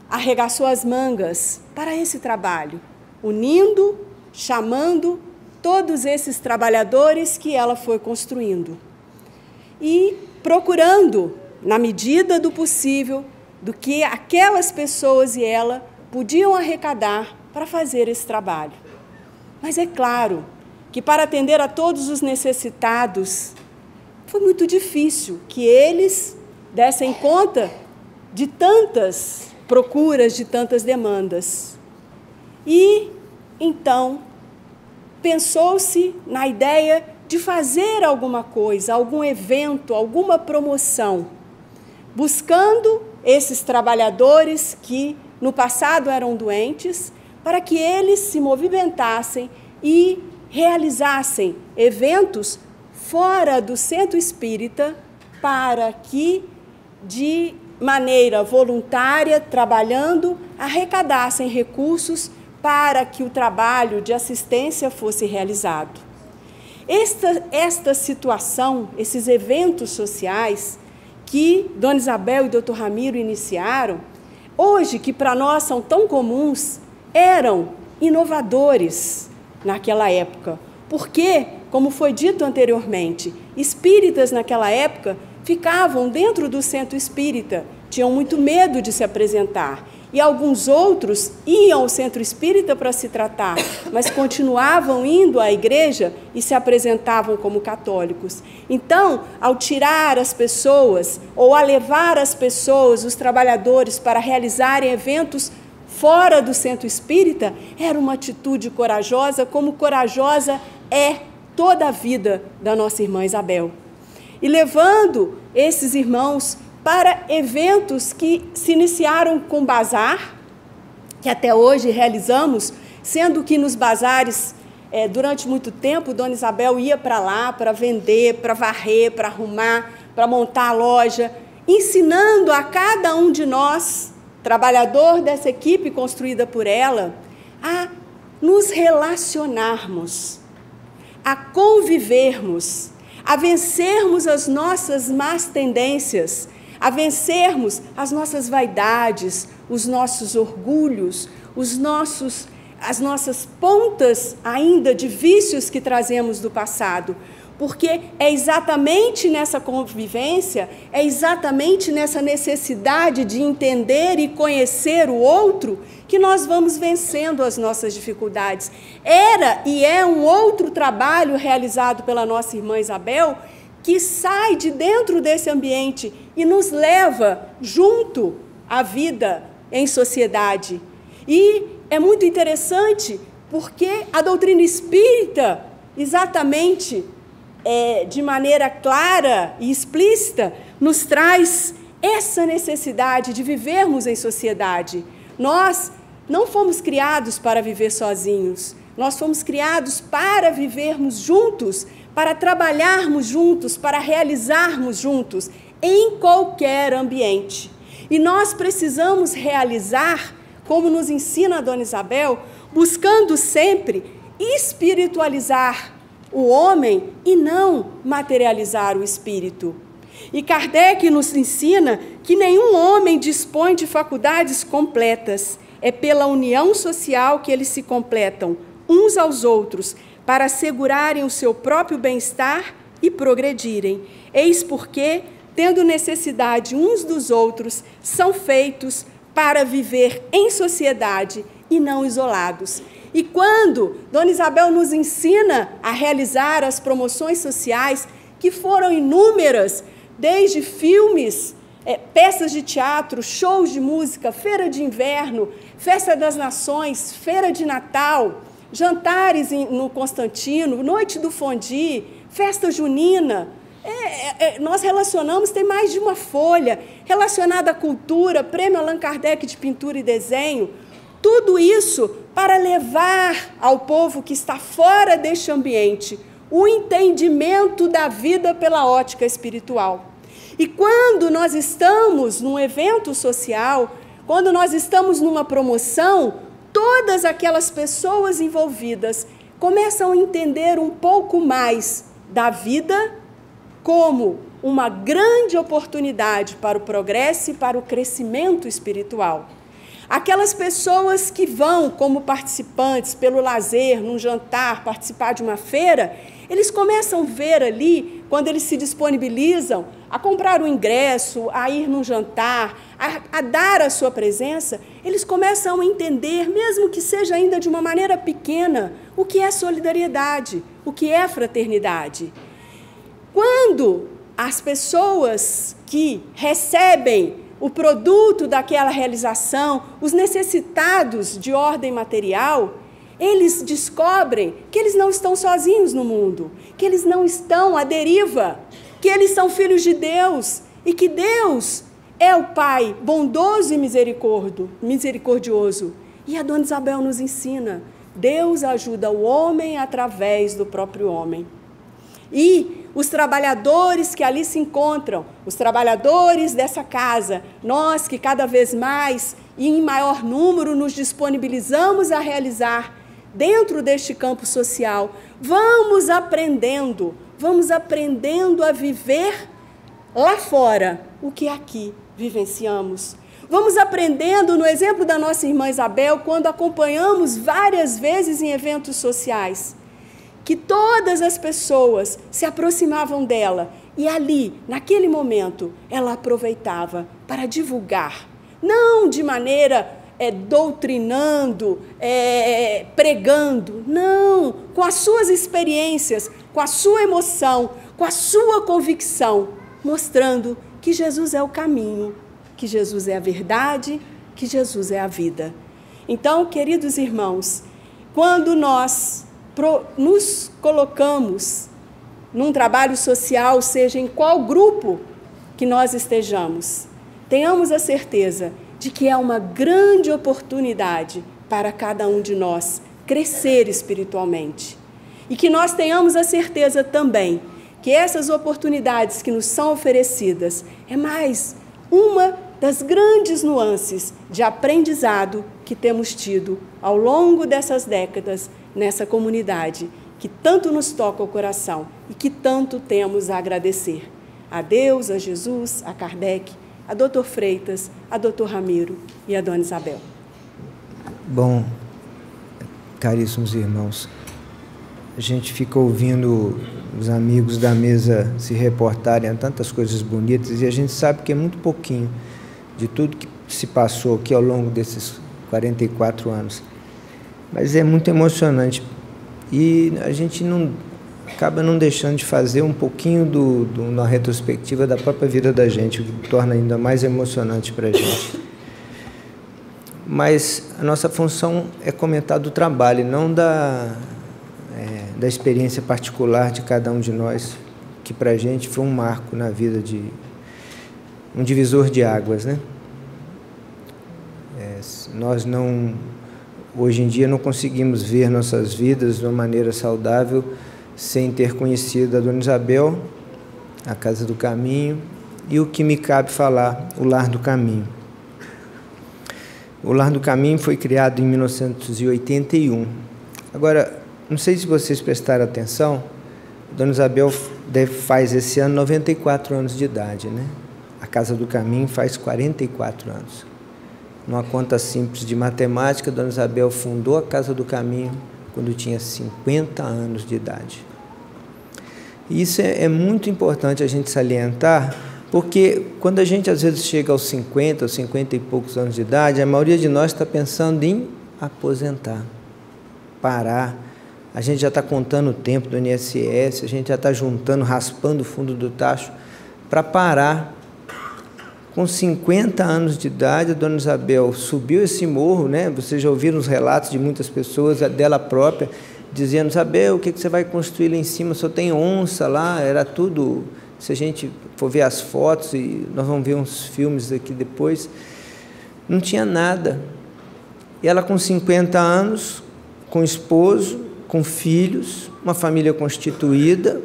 arregaçou as mangas para esse trabalho, unindo, chamando todos esses trabalhadores que ela foi construindo e procurando, na medida do possível, do que aquelas pessoas e ela podiam arrecadar para fazer esse trabalho. Mas é claro que para atender a todos os necessitados, foi muito difícil que eles dessem conta de tantas procuras, de tantas demandas. E, então, pensou-se na ideia de fazer alguma coisa, algum evento, alguma promoção, buscando esses trabalhadores que no passado eram doentes, para que eles se movimentassem e realizassem eventos fora do centro espírita, para que, de maneira voluntária, trabalhando, arrecadassem recursos para que o trabalho de assistência fosse realizado. Esta situação, esses eventos sociais que Dona Isabel e Dr. Ramiro iniciaram, hoje, que para nós são tão comuns, eram inovadores naquela época. Porque, como foi dito anteriormente, espíritas naquela época ficavam dentro do centro espírita, tinham muito medo de se apresentar. E alguns outros iam ao centro espírita para se tratar, mas continuavam indo à igreja e se apresentavam como católicos. Então, ao tirar as pessoas, ou a levar as pessoas, os trabalhadores, para realizarem eventos fora do centro espírita, era uma atitude corajosa, como corajosa é toda a vida da nossa irmã Isabel. E levando esses irmãos para eventos que se iniciaram com bazar, que até hoje realizamos, sendo que nos bazares, durante muito tempo, Dona Isabel ia para lá para vender, para varrer, para arrumar, para montar a loja, ensinando a cada um de nós, trabalhador dessa equipe construída por ela, a nos relacionarmos, a convivermos, a vencermos as nossas más tendências, a vencermos as nossas vaidades, os nossos orgulhos, as nossas pontas ainda de vícios que trazemos do passado, porque é exatamente nessa convivência, é exatamente nessa necessidade de entender e conhecer o outro que nós vamos vencendo as nossas dificuldades. Era e é um outro trabalho realizado pela nossa irmã Isabel, que sai de dentro desse ambiente e nos leva junto à vida em sociedade. E é muito interessante porque a doutrina espírita, exatamente de maneira clara e explícita, nos traz essa necessidade de vivermos em sociedade. Nós não fomos criados para viver sozinhos, nós fomos criados para vivermos juntos, para trabalharmos juntos, para realizarmos juntos, em qualquer ambiente. E nós precisamos realizar, como nos ensina a Dona Isabel, buscando sempre espiritualizar o homem e não materializar o espírito. E Kardec nos ensina que nenhum homem dispõe de faculdades completas. É pela união social que eles se completam uns aos outros para assegurarem o seu próprio bem-estar e progredirem. Eis porque, tendo necessidade uns dos outros, são feitos para viver em sociedade e não isolados. E quando Dona Isabel nos ensina a realizar as promoções sociais, que foram inúmeras, desde filmes, peças de teatro, shows de música, feira de inverno, festa das nações, feira de Natal, jantares no Constantino, noite do Fondi, festa junina. Nós relacionamos, tem mais de uma folha relacionada à cultura, Prêmio Allan Kardec de Pintura e Desenho. Tudo isso para levar ao povo que está fora deste ambiente o entendimento da vida pela ótica espiritual. E quando nós estamos num evento social, quando nós estamos numa promoção, todas aquelas pessoas envolvidas começam a entender um pouco mais da vida como uma grande oportunidade para o progresso e para o crescimento espiritual. Aquelas pessoas que vão como participantes pelo lazer, num jantar, participar de uma feira, eles começam a ver ali, quando eles se disponibilizam a comprar um ingresso, a ir num jantar, a dar a sua presença, eles começam a entender, mesmo que seja ainda de uma maneira pequena, o que é solidariedade, o que é fraternidade. Quando as pessoas que recebem o produto daquela realização, os necessitados de ordem material, eles descobrem que eles não estão sozinhos no mundo, que eles não estão à deriva, que eles são filhos de Deus e que Deus é o Pai bondoso e misericordioso. E a Dona Isabel nos ensina, Deus ajuda o homem através do próprio homem. E os trabalhadores que ali se encontram, os trabalhadores dessa casa, nós que cada vez mais e em maior número nos disponibilizamos a realizar dentro deste campo social, vamos aprendendo a viver lá fora o que aqui vivenciamos. Vamos aprendendo no exemplo da nossa irmã Isabel, quando acompanhamos várias vezes em eventos sociais, que todas as pessoas se aproximavam dela e ali, naquele momento, ela aproveitava para divulgar, não de maneira doutrinando, pregando, não, com as suas experiências, com a sua emoção, com a sua convicção, mostrando que Jesus é o caminho, que Jesus é a verdade, que Jesus é a vida. Então, queridos irmãos, quando nós nos colocamos num trabalho social, seja em qual grupo que nós estejamos, tenhamos a certeza de que é uma grande oportunidade para cada um de nós crescer espiritualmente. E que nós tenhamos a certeza também que essas oportunidades que nos são oferecidas é mais uma das grandes nuances de aprendizado que temos tido ao longo dessas décadas nessa comunidade, que tanto nos toca o coração e que tanto temos a agradecer. A Deus, a Jesus, a Kardec, a Dr. Freitas, a Dr. Ramiro e a Dona Isabel. Bom, caríssimos irmãos, a gente fica ouvindo os amigos da mesa se reportarem a tantas coisas bonitas, e a gente sabe que é muito pouquinho de tudo que se passou aqui ao longo desses 44 anos. Mas é muito emocionante. E a gente acaba não deixando de fazer um pouquinho na retrospectiva da própria vida da gente, o que torna ainda mais emocionante para a gente. Mas a nossa função é comentar do trabalho, não da experiência particular de cada um de nós, que para a gente foi um marco na vida, um divisor de águas, né? Nós hoje em dia não conseguimos ver nossas vidas de uma maneira saudável sem ter conhecido a Dona Isabel, a Casa do Caminho, e o que me cabe falar, o Lar do Caminho. O Lar do Caminho foi criado em 1981. Agora, não sei se vocês prestaram atenção, Dona Isabel faz esse ano 94 anos de idade, né? A Casa do Caminho faz 44 anos. Numa conta simples de matemática, Dona Isabel fundou a Casa do Caminho quando tinha 50 anos de idade. E isso é muito importante a gente salientar, porque quando a gente às vezes chega aos 50 e poucos anos de idade, a maioria de nós está pensando em aposentar, parar. A gente já está contando o tempo do INSS, a gente já está juntando, raspando o fundo do tacho para parar. Com 50 anos de idade, a Dona Isabel subiu esse morro, né? Vocês já ouviram os relatos de muitas pessoas, dela própria, dizendo: Isabel, o que você vai construir lá em cima? Só tem onça lá, era tudo. Se a gente for ver as fotos, e nós vamos ver uns filmes aqui depois, não tinha nada. E ela com 50 anos, com esposo, com filhos, uma família constituída,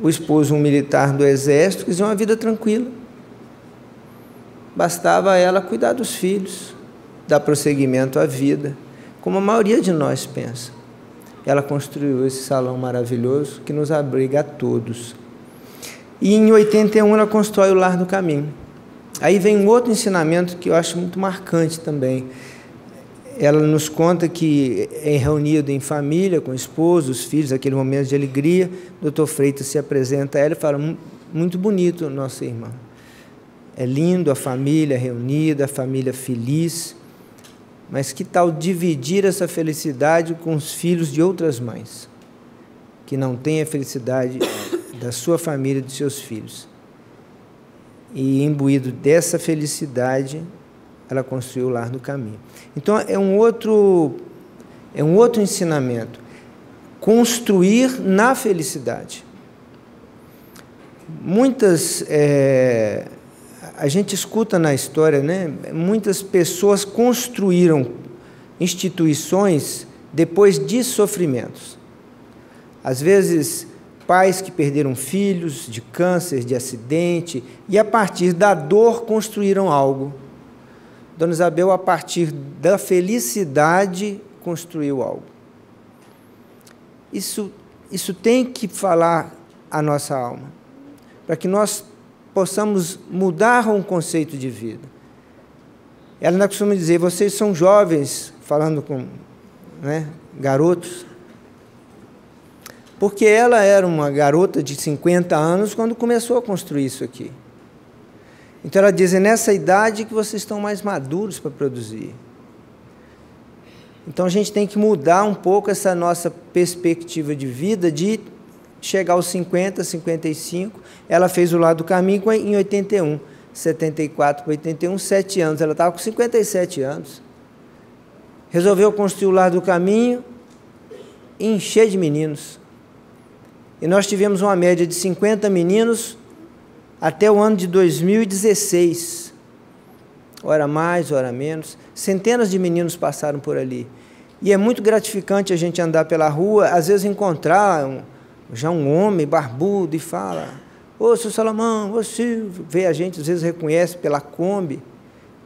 o esposo um militar do Exército, quer dizer, uma vida tranquila. Bastava ela cuidar dos filhos, dar prosseguimento à vida, como a maioria de nós pensa. Ela construiu esse salão maravilhoso que nos abriga a todos. E em 81 ela constrói o Lar do Caminho. Aí vem um outro ensinamento que eu acho muito marcante também. Ela nos conta que é reunido em família, com o esposo, os filhos, aquele momento de alegria, o Dr. Freitas se apresenta a ela e fala: muito bonito, nossa irmã. É lindo a família reunida, a família feliz, mas que tal dividir essa felicidade com os filhos de outras mães, que não têm a felicidade da sua família e dos seus filhos? E imbuído dessa felicidade, ela construiu o Lar do Caminho. Então, é um outro ensinamento. Construir na felicidade. A gente escuta na história, né? Muitas pessoas construíram instituições depois de sofrimentos. Às vezes, pais que perderam filhos de câncer, de acidente, e a partir da dor construíram algo. Dona Isabel, a partir da felicidade, construiu algo. Isso tem que falar a nossa alma, para que nós possamos mudar um conceito de vida. Ela ainda costuma dizer: vocês são jovens, falando com garotos, porque ela era uma garota de 50 anos quando começou a construir isso aqui. Então ela diz: é nessa idade que vocês estão mais maduros para produzir. Então a gente tem que mudar um pouco essa nossa perspectiva de vida, de chegar aos 50, 55. Ela fez o Lar do Caminho em 81, 74 para 81, 7 anos. Ela estava com 57 anos. Resolveu construir o Lar do Caminho e encher de meninos. E nós tivemos uma média de 50 meninos até o ano de 2016. Ora mais, ora menos. Centenas de meninos passaram por ali. E é muito gratificante a gente andar pela rua, às vezes encontrar já um homem barbudo e fala: ô, seu Salomão, ô, Silvio. Vê a gente, às vezes reconhece pela Kombi.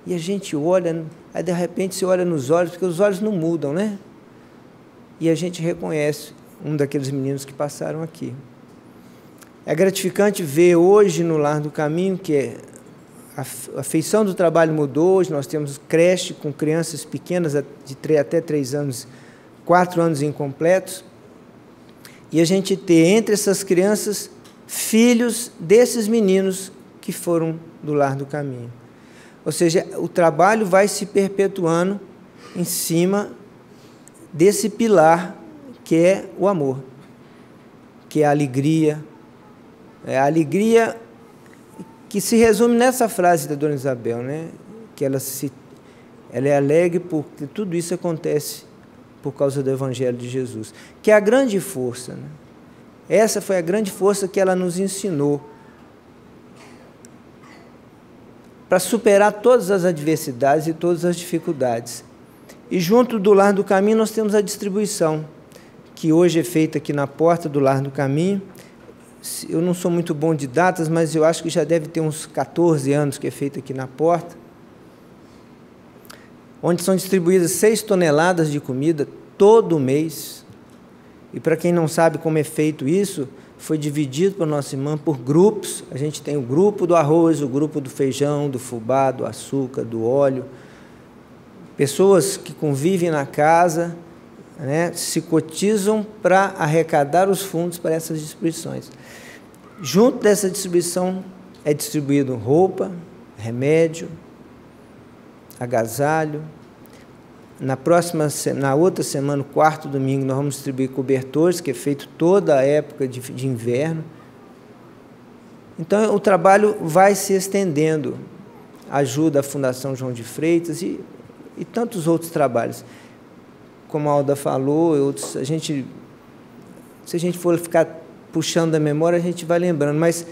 E a gente olha, aí de repente você olha nos olhos, porque os olhos não mudam, né? E a gente reconhece um daqueles meninos que passaram aqui. É gratificante ver hoje no Lar do Caminho que a feição do trabalho mudou. Hoje nós temos creche com crianças pequenas de até 3 anos, 4 anos incompletos. e a gente ter entre essas crianças filhos desses meninos que foram do Lar do Caminho. Ou seja, o trabalho vai se perpetuando em cima desse pilar que é o amor, que é a alegria. É a alegria que se resume nessa frase da Dona Isabel, né? Que ela é alegre porque tudo isso acontece por causa do Evangelho de Jesus, que é a grande força, né? Essa foi a grande força que ela nos ensinou para superar todas as adversidades e todas as dificuldades. E junto do Lar do Caminho nós temos a distribuição, que hoje é feita aqui na porta do Lar do Caminho. Eu não sou muito bom de datas, mas eu acho que já deve ter uns 14 anos que é feita aqui na porta, onde são distribuídas 6 toneladas de comida todo mês. E para quem não sabe como é feito isso, foi dividido por nossa irmã por grupos. A gente tem o grupo do arroz, o grupo do feijão, do fubá, do açúcar, do óleo. Pessoas que convivem na casa, né, se cotizam para arrecadar os fundos para essas distribuições. Junto dessa distribuição é distribuído roupa, remédio, agasalho. Na outra semana, no 4º domingo, nós vamos distribuir cobertores, que é feito toda a época de inverno. Então, o trabalho vai se estendendo. Ajuda a Fundação João de Freitas e tantos outros trabalhos. Como a Alda falou, outros, se a gente for ficar puxando da memória, a gente vai lembrando. Mas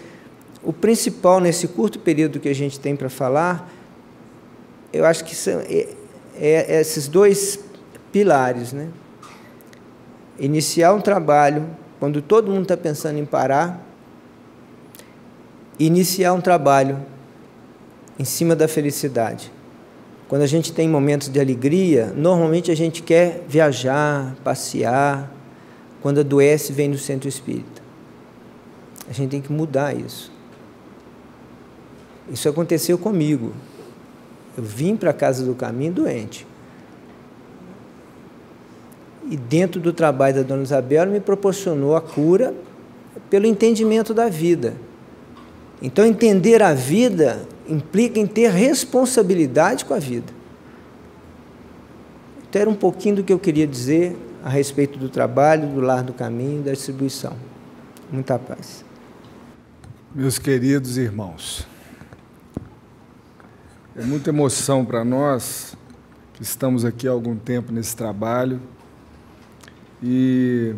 o principal, nesse curto período que a gente tem para falar, eu acho que são esses 2 pilares, né? Iniciar um trabalho quando todo mundo está pensando em parar, iniciar um trabalho em cima da felicidade. Quando a gente tem momentos de alegria, normalmente a gente quer viajar, passear. Quando adoece, vem no centro espírita. A gente tem que mudar isso. Isso aconteceu comigo. Eu vim para a Casa do Caminho doente. E dentro do trabalho da Dona Isabel, ela me proporcionou a cura pelo entendimento da vida. Então, entender a vida implica em ter responsabilidade com a vida. Então, era um pouquinho do que eu queria dizer a respeito do trabalho, do Lar do Caminho, da distribuição. Muita paz. Meus queridos irmãos, é muita emoção para nós que estamos aqui há algum tempo nesse trabalho e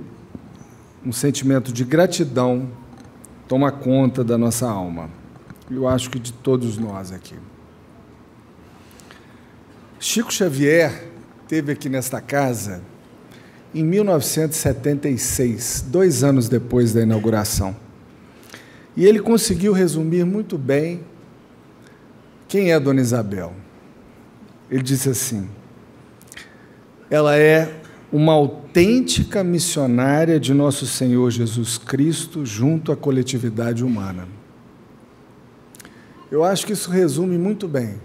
um sentimento de gratidão toma conta da nossa alma. Eu acho que de todos nós aqui. Chico Xavier esteve aqui nesta casa em 1976, 2 anos depois da inauguração. E ele conseguiu resumir muito bem quem é Dona Isabel. Ele disse assim: ela é uma autêntica missionária de nosso Senhor Jesus Cristo junto à coletividade humana. Eu acho que isso resume muito bem.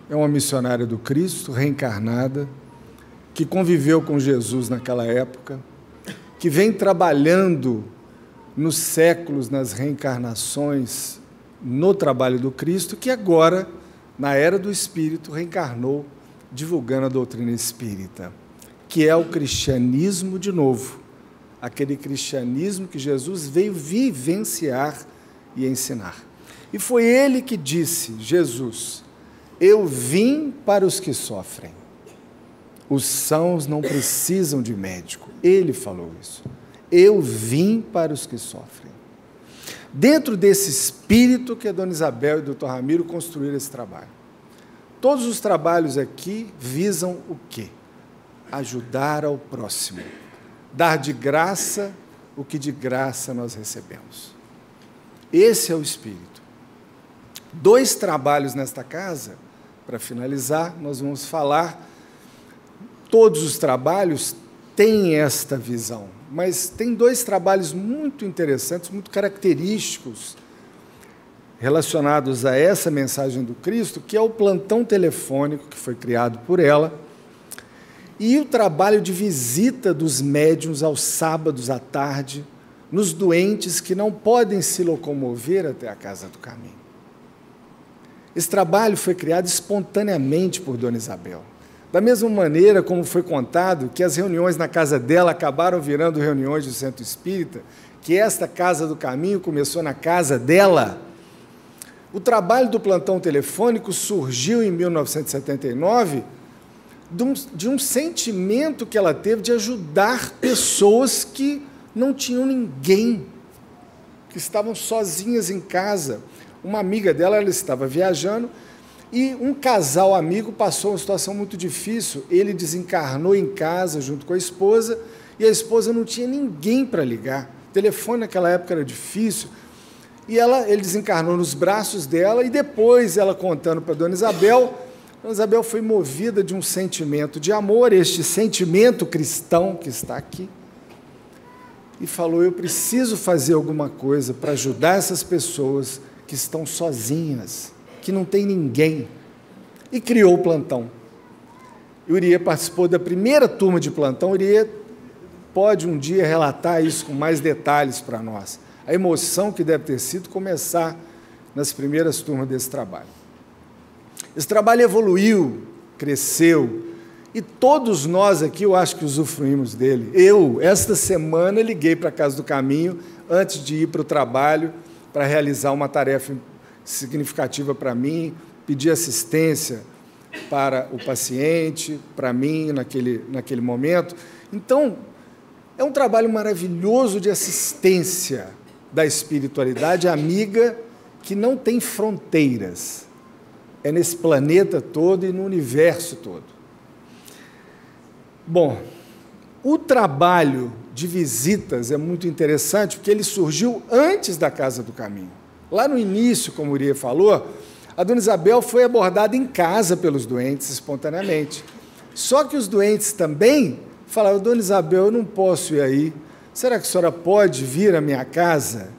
É uma missionária do Cristo, reencarnada, que conviveu com Jesus naquela época, que vem trabalhando nos séculos, nas reencarnações, no trabalho do Cristo, que agora, na era do Espírito, reencarnou divulgando a doutrina espírita, que é o cristianismo de novo, aquele cristianismo que Jesus veio vivenciar e ensinar. E foi ele que disse, Jesus: eu vim para os que sofrem. Os sãos não precisam de médico. Ele falou isso. Eu vim para os que sofrem. Dentro desse espírito que a Dona Isabel e o Dr. Ramiro construíram esse trabalho. Todos os trabalhos aqui visam o quê? Ajudar ao próximo. Dar de graça o que de graça nós recebemos. Esse é o espírito. 2 trabalhos nesta casa, para finalizar, nós vamos falar. Todos os trabalhos têm esta visão, mas tem 2 trabalhos muito interessantes, muito característicos, relacionados a essa mensagem do Cristo, que é o plantão telefônico, que foi criado por ela, e o trabalho de visita dos médiuns aos sábados à tarde, nos doentes que não podem se locomover até a Casa do Caminho. Esse trabalho foi criado espontaneamente por Dona Isabel. Da mesma maneira como foi contado que as reuniões na casa dela acabaram virando reuniões do Centro Espírita, que esta Casa do Caminho começou na casa dela, o trabalho do plantão telefônico surgiu em 1979 de um sentimento que ela teve de ajudar pessoas que não tinham ninguém, que estavam sozinhas em casa. Uma amiga dela, ela estava viajando, e um casal amigo passou uma situação muito difícil. Ele desencarnou em casa junto com a esposa, e a esposa não tinha ninguém para ligar. O telefone naquela época era difícil. E ele desencarnou nos braços dela, e depois ela contando para Dona Isabel foi movida de um sentimento de amor, este sentimento cristão que está aqui, e falou: eu preciso fazer alguma coisa para ajudar essas pessoas que estão sozinhas, que não tem ninguém, e criou o plantão. O Irie participou da primeira turma de plantão. O Irie pode um dia relatar isso com mais detalhes para nós, a emoção que deve ter sido começar nas primeiras turmas desse trabalho. Esse trabalho evoluiu, cresceu, e todos nós aqui, eu acho que usufruímos dele. Eu, esta semana, liguei para a Casa do Caminho, antes de ir para o trabalho, para realizar uma tarefa significativa para mim, pedir assistência para o paciente, para mim, naquele momento. Então, é um trabalho maravilhoso de assistência da espiritualidade amiga, que não tem fronteiras. É nesse planeta todo e no universo todo. Bom, o trabalho de visitas é muito interessante, porque ele surgiu antes da Casa do Caminho. Lá no início, como o Irie falou, a Dona Isabel foi abordada em casa pelos doentes espontaneamente. Só que os doentes também falavam: Dona Isabel, eu não posso ir aí, será que a senhora pode vir à minha casa?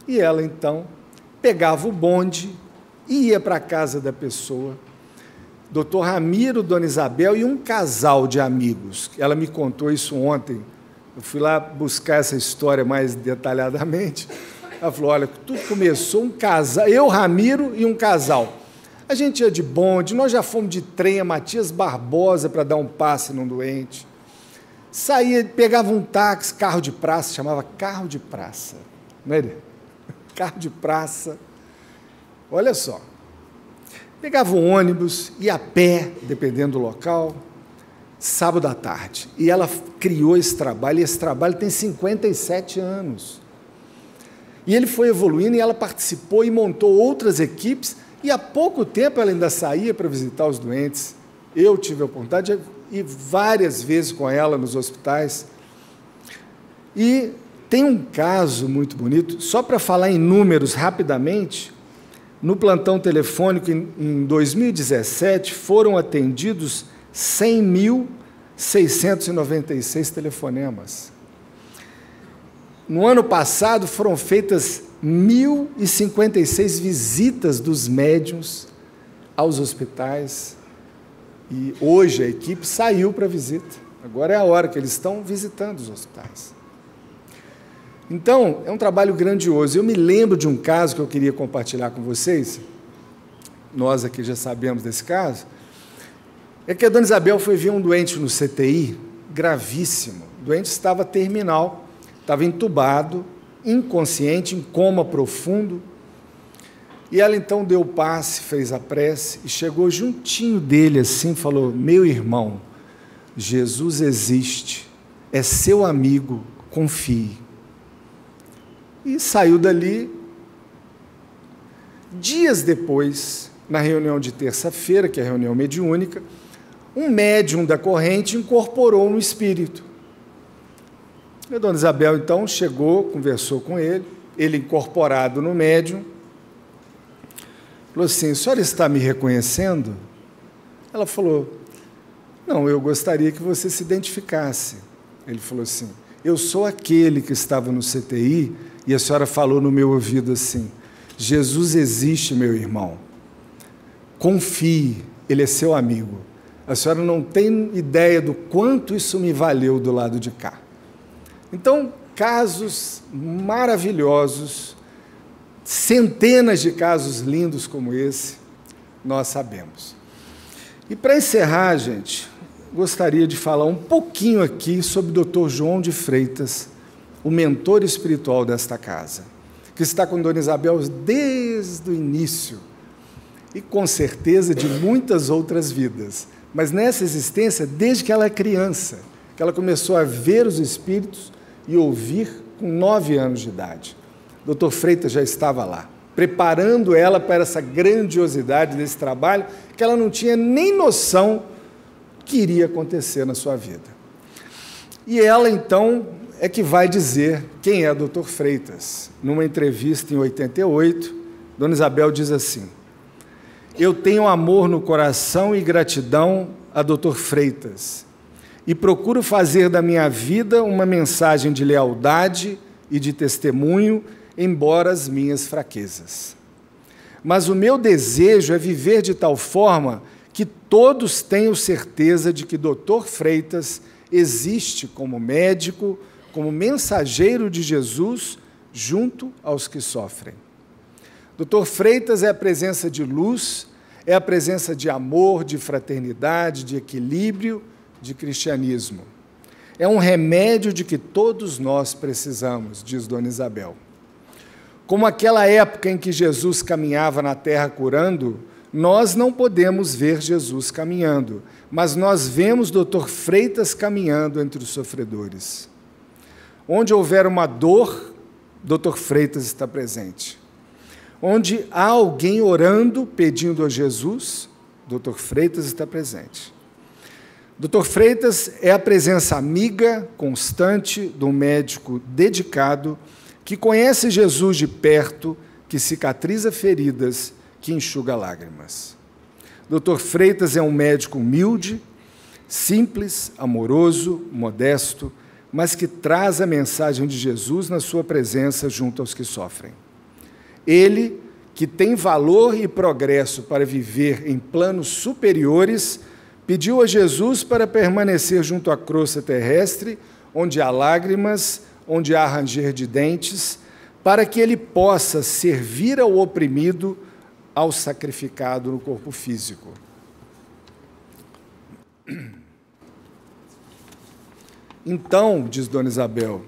E ela, então, pegava o bonde e ia para a casa da pessoa. Dr. Ramiro, Dona Isabel e um casal de amigos. Ela me contou isso ontem. Eu fui lá buscar essa história mais detalhadamente. Ela falou: olha, tudo começou um casal, eu, Ramiro e um casal. A gente ia de bonde, nós já fomos de trem a Matias Barbosa para dar um passe num doente. Saía, pegava um táxi, carro de praça, chamava carro de praça. Não é? Carro de praça. Olha só. Pegava um ônibus, ia a pé, dependendo do local, sábado à tarde. E ela criou esse trabalho, e esse trabalho tem 57 anos. E ele foi evoluindo, e ela participou e montou outras equipes, e há pouco tempo ela ainda saía para visitar os doentes. Eu tive a oportunidade de ir várias vezes com ela nos hospitais. E tem um caso muito bonito, só para falar em números rapidamente. No plantão telefônico, em 2017, foram atendidos 100.696 telefonemas. No ano passado, foram feitas 1.056 visitas dos médiuns aos hospitais. E hoje a equipe saiu para visita. Agora é a hora que eles estão visitando os hospitais. Então, é um trabalho grandioso. Eu me lembro de um caso que eu queria compartilhar com vocês. Nós aqui já sabemos desse caso. É que a Dona Isabel foi ver um doente no CTI, gravíssimo. O doente estava terminal, estava entubado, inconsciente, em coma profundo. E ela então deu o passe, fez a prece e chegou juntinho dele assim, falou: meu irmão, Jesus existe, é seu amigo, confie. E saiu dali. Dias depois, na reunião de terça-feira, que é a reunião mediúnica, um médium da corrente incorporou um espírito. A Dona Isabel, então, chegou, conversou com ele incorporado no médium, falou assim: a senhora está me reconhecendo? Ela falou: não, eu gostaria que você se identificasse. Ele falou assim: eu sou aquele que estava no CTI e a senhora falou no meu ouvido assim: Jesus existe, meu irmão. Confie, ele é seu amigo. A senhora não tem ideia do quanto isso me valeu do lado de cá. Então, casos maravilhosos, centenas de casos lindos como esse, nós sabemos. E para encerrar, gente, gostaria de falar um pouquinho aqui sobre o Dr. João de Freitas, o mentor espiritual desta casa, que está com Dona Isabel desde o início e com certeza de muitas outras vidas, mas nessa existência desde que ela é criança, que ela começou a ver os espíritos e ouvir com 9 anos de idade. Dr. Freitas já estava lá, preparando ela para essa grandiosidade desse trabalho que ela não tinha nem noção que iria acontecer na sua vida. E ela, então, é que vai dizer quem é Dr. Freitas. Numa entrevista em 88, Dona Isabel diz assim: eu tenho amor no coração e gratidão a Dr. Freitas, e procuro fazer da minha vida uma mensagem de lealdade e de testemunho, embora as minhas fraquezas. Mas o meu desejo é viver de tal forma que todos tenham certeza de que Dr. Freitas existe como médico, como mensageiro de Jesus, junto aos que sofrem. Dr. Freitas é a presença de luz, é a presença de amor, de fraternidade, de equilíbrio, de cristianismo. É um remédio de que todos nós precisamos, diz Dona Isabel. Como aquela época em que Jesus caminhava na terra curando, nós não podemos ver Jesus caminhando, mas nós vemos Dr. Freitas caminhando entre os sofredores. Onde houver uma dor, Dr. Freitas está presente. Onde há alguém orando, pedindo a Jesus, Dr. Freitas está presente. Dr. Freitas é a presença amiga, constante, de um médico dedicado, que conhece Jesus de perto, que cicatriza feridas, que enxuga lágrimas. Dr. Freitas é um médico humilde, simples, amoroso, modesto, mas que traz a mensagem de Jesus na sua presença junto aos que sofrem. Ele, que tem valor e progresso para viver em planos superiores, pediu a Jesus para permanecer junto à crosta terrestre, onde há lágrimas, onde há ranger de dentes, para que ele possa servir ao oprimido, ao sacrificado no corpo físico. Então, diz Dona Isabel,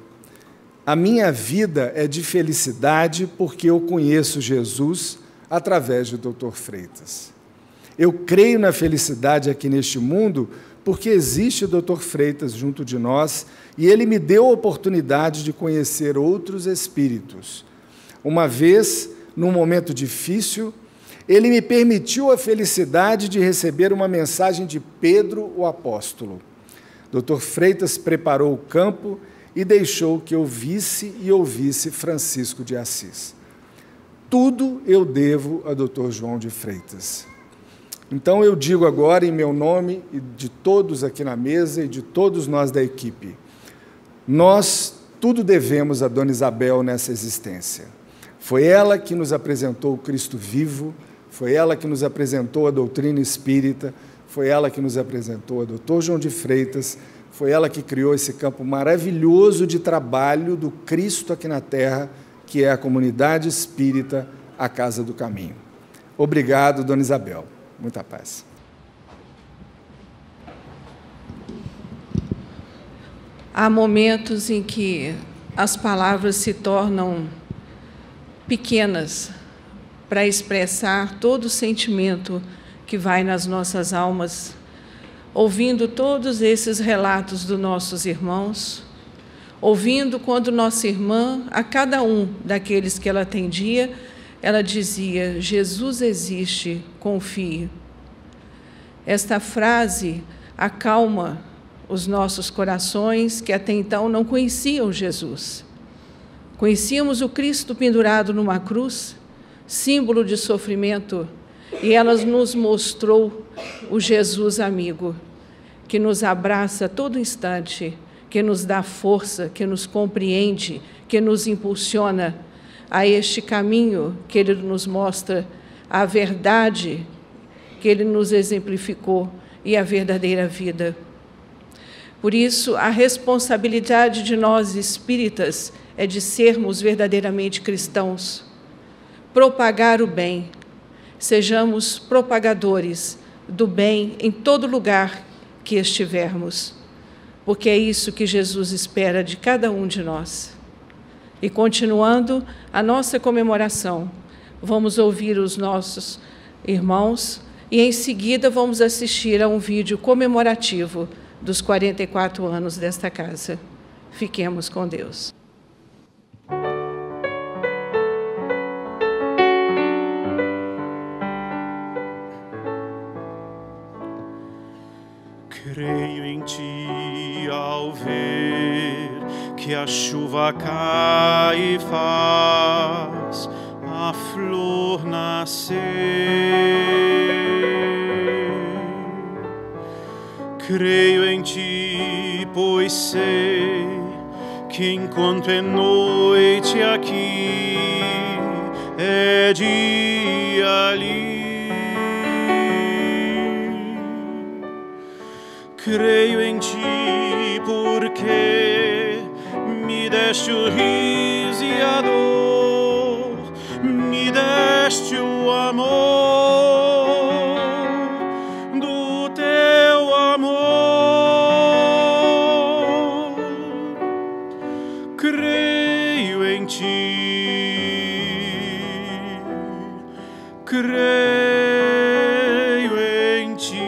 a minha vida é de felicidade porque eu conheço Jesus através de Dr. Freitas. Eu creio na felicidade aqui neste mundo porque existe Dr. Freitas junto de nós e ele me deu a oportunidade de conhecer outros espíritos. Uma vez, num momento difícil, ele me permitiu a felicidade de receber uma mensagem de Pedro, o apóstolo. Dr. Freitas preparou o campo e deixou que eu visse e ouvisse Francisco de Assis. Tudo eu devo a Dr. João de Freitas. Então eu digo agora, em meu nome e de todos aqui na mesa e de todos nós da equipe, nós tudo devemos a Dona Isabel nessa existência. Foi ela que nos apresentou o Cristo vivo, foi ela que nos apresentou a doutrina espírita, foi ela que nos apresentou a Dr. João de Freitas, foi ela que criou esse campo maravilhoso de trabalho do Cristo aqui na Terra, que é a comunidade espírita, a Casa do Caminho. Obrigado, Dona Isabel. Muita paz. Há momentos em que as palavras se tornam pequenas para expressar todo o sentimento que vai nas nossas almas, ouvindo todos esses relatos dos nossos irmãos, ouvindo quando nossa irmã, a cada um daqueles que ela atendia, ela dizia: Jesus existe, confie. Esta frase acalma os nossos corações que até então não conheciam Jesus. Conhecíamos o Cristo pendurado numa cruz, símbolo de sofrimento, e ela nos mostrou o Jesus amigo, que nos abraça a todo instante, que nos dá força, que nos compreende, que nos impulsiona a este caminho que Ele nos mostra, a verdade que Ele nos exemplificou, e a verdadeira vida. Por isso, a responsabilidade de nós espíritas é de sermos verdadeiramente cristãos, propagar o bem, sejamos propagadores do bem em todo lugar que estivermos, porque é isso que Jesus espera de cada um de nós. E continuando a nossa comemoração, vamos ouvir os nossos irmãos e em seguida vamos assistir a um vídeo comemorativo dos 44 anos desta casa. Fiquemos com Deus. Creio em ti ao ver que a chuva cai e faz a flor nascer. Creio em ti, pois sei que enquanto é noite aqui, é dia ali. Creio em ti porque me deste o riso e a dor, me deste o amor do teu amor. Creio em ti, creio em ti.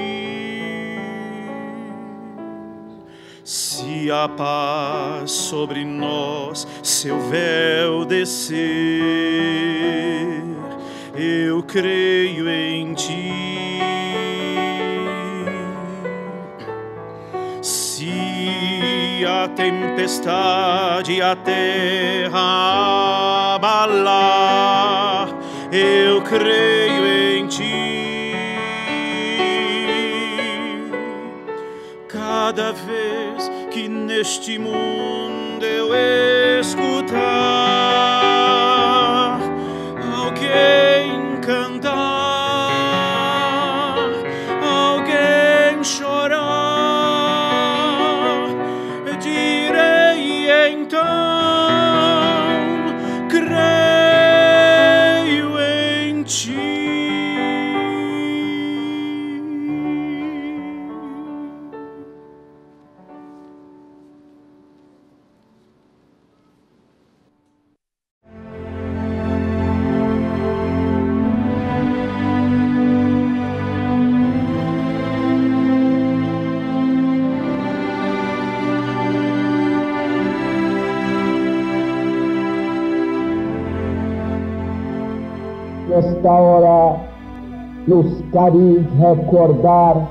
Se a paz sobre nós seu véu descer, eu creio em ti. Se a tempestade a terra abalar, eu creio em ti. Cada vez que neste mundo eu escutar alguém cantar, alguém chorar, direi então, creio em ti. Nesta hora, nos cabe recordar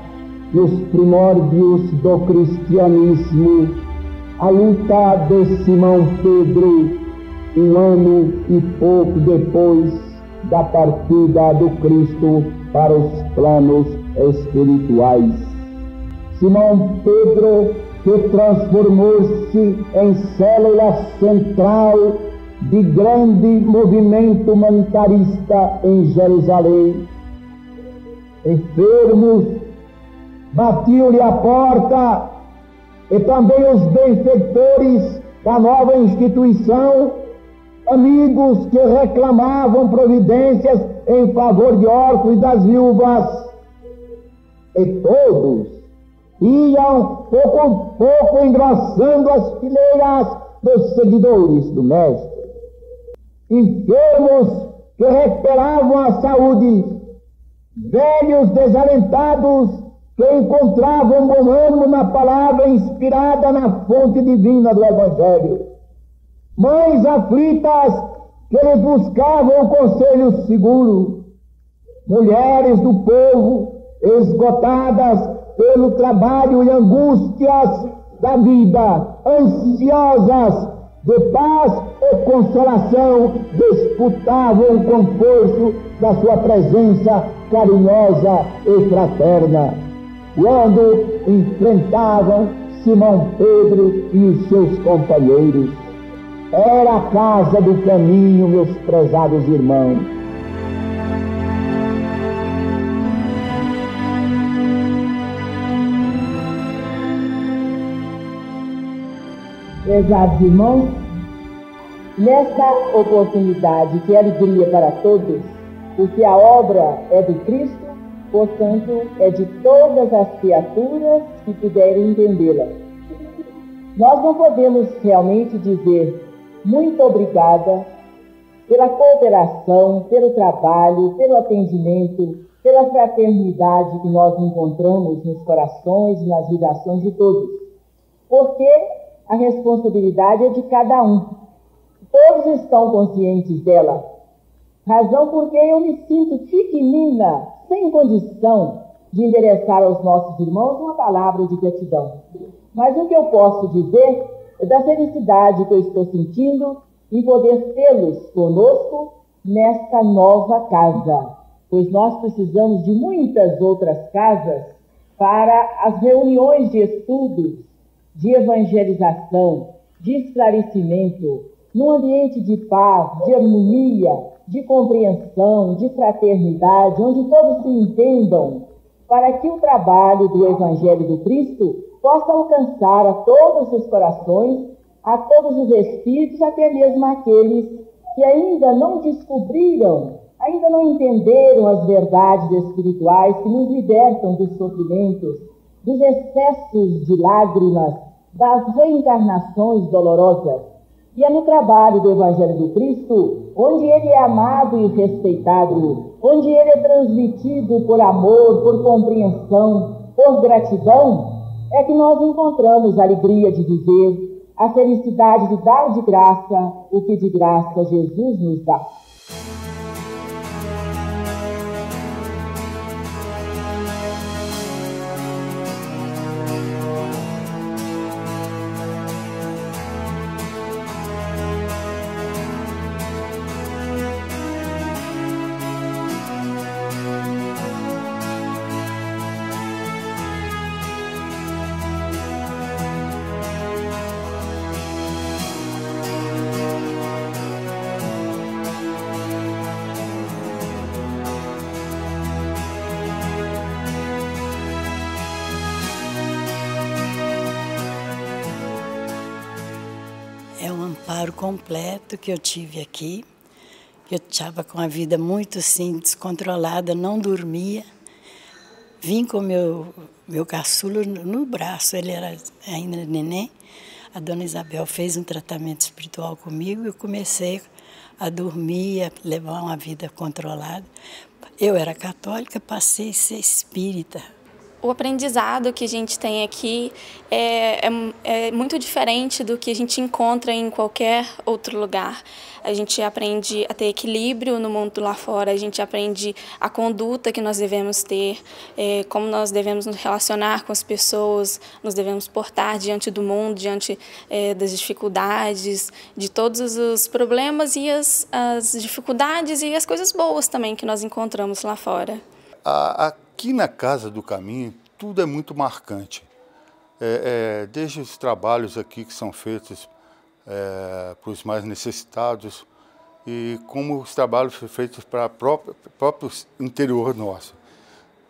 nos primórdios do cristianismo a luta de Simão Pedro, um ano e pouco depois da partida do Cristo para os planos espirituais. Simão Pedro, que transformou-se em célula central de grande movimento humanitarista em Jerusalém. Enfermos batiam-lhe a porta, e também os benfeitores da nova instituição, amigos que reclamavam providências em favor de órfãos e das viúvas. E todos iam pouco a pouco engrossando as fileiras dos seguidores do Mestre. Enfermos que recuperavam a saúde, velhos desalentados que encontravam bom ânimo na palavra inspirada na fonte divina do Evangelho, mães aflitas que lhes buscavam conselho seguro, mulheres do povo esgotadas pelo trabalho e angústias da vida, ansiosas de paz e consolação, disputavam o conforto da sua presença carinhosa e fraterna, quando enfrentavam Simão Pedro e os seus companheiros. Era a casa do caminho, meus prezados irmãos. Prezados irmãos, nesta oportunidade que é alegria para todos, porque a obra é do Cristo, portanto, é de todas as criaturas que puderem entendê-la. Nós não podemos realmente dizer muito obrigada pela cooperação, pelo trabalho, pelo atendimento, pela fraternidade que nós encontramos nos corações e nas vibrações de todos, porque a responsabilidade é de cada um. Todos estão conscientes dela, razão porque eu me sinto pequenina, sem condição de endereçar aos nossos irmãos uma palavra de gratidão. Mas o que eu posso dizer é da felicidade que eu estou sentindo em poder tê-los conosco nesta nova casa, pois nós precisamos de muitas outras casas para as reuniões de estudos, de evangelização, de esclarecimento, num ambiente de paz, de harmonia, de compreensão, de fraternidade, onde todos se entendam, para que o trabalho do Evangelho do Cristo possa alcançar a todos os corações, a todos os espíritos, até mesmo aqueles que ainda não descobriram, ainda não entenderam as verdades espirituais que nos libertam dos sofrimentos, dos excessos de lágrimas, das reencarnações dolorosas. E é no trabalho do Evangelho do Cristo, onde ele é amado e respeitado, onde ele é transmitido por amor, por compreensão, por gratidão, é que nós encontramos a alegria de viver, a felicidade de dar de graça o que de graça Jesus nos dá. É um amparo completo que eu tive aqui. Eu estava com a vida muito assim, descontrolada, não dormia. Vim com meu caçula no braço, ele era ainda neném. A dona Isabel fez um tratamento espiritual comigo e eu comecei a dormir, a levar uma vida controlada. Eu era católica, passei a ser espírita. O aprendizado que a gente tem aqui é muito diferente do que a gente encontra em qualquer outro lugar. A gente aprende a ter equilíbrio no mundo lá fora, a gente aprende a conduta que nós devemos ter, como nós devemos nos relacionar com as pessoas, nos devemos portar diante do mundo, diante das dificuldades, de todos os problemas e as dificuldades e as coisas boas também que nós encontramos lá fora. Aqui na Casa do Caminho, tudo é muito marcante. Desde os trabalhos aqui que são feitos para os mais necessitados e como os trabalhos são feitos para o próprio interior nosso.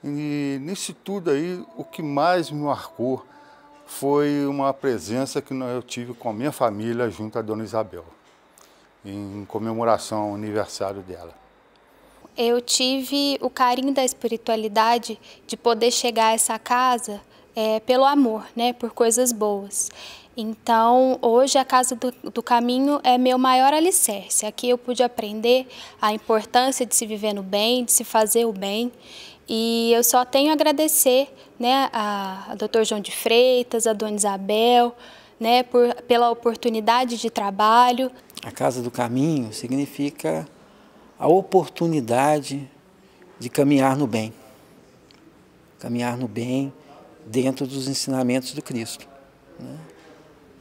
E nisso tudo aí, o que mais me marcou foi uma presença que eu tive com a minha família junto à Dona Isabel, em comemoração ao aniversário dela. Eu tive o carinho da espiritualidade de poder chegar a essa casa pelo amor, né, por coisas boas. Então, hoje a Casa do Caminho é meu maior alicerce. Aqui eu pude aprender a importância de se viver no bem, de se fazer o bem. E eu só tenho a agradecer, né, a Dr. João de Freitas, a Dona Isabel, né, pela oportunidade de trabalho. A Casa do Caminho significa a oportunidade de caminhar no bem. Caminhar no bem dentro dos ensinamentos do Cristo, né?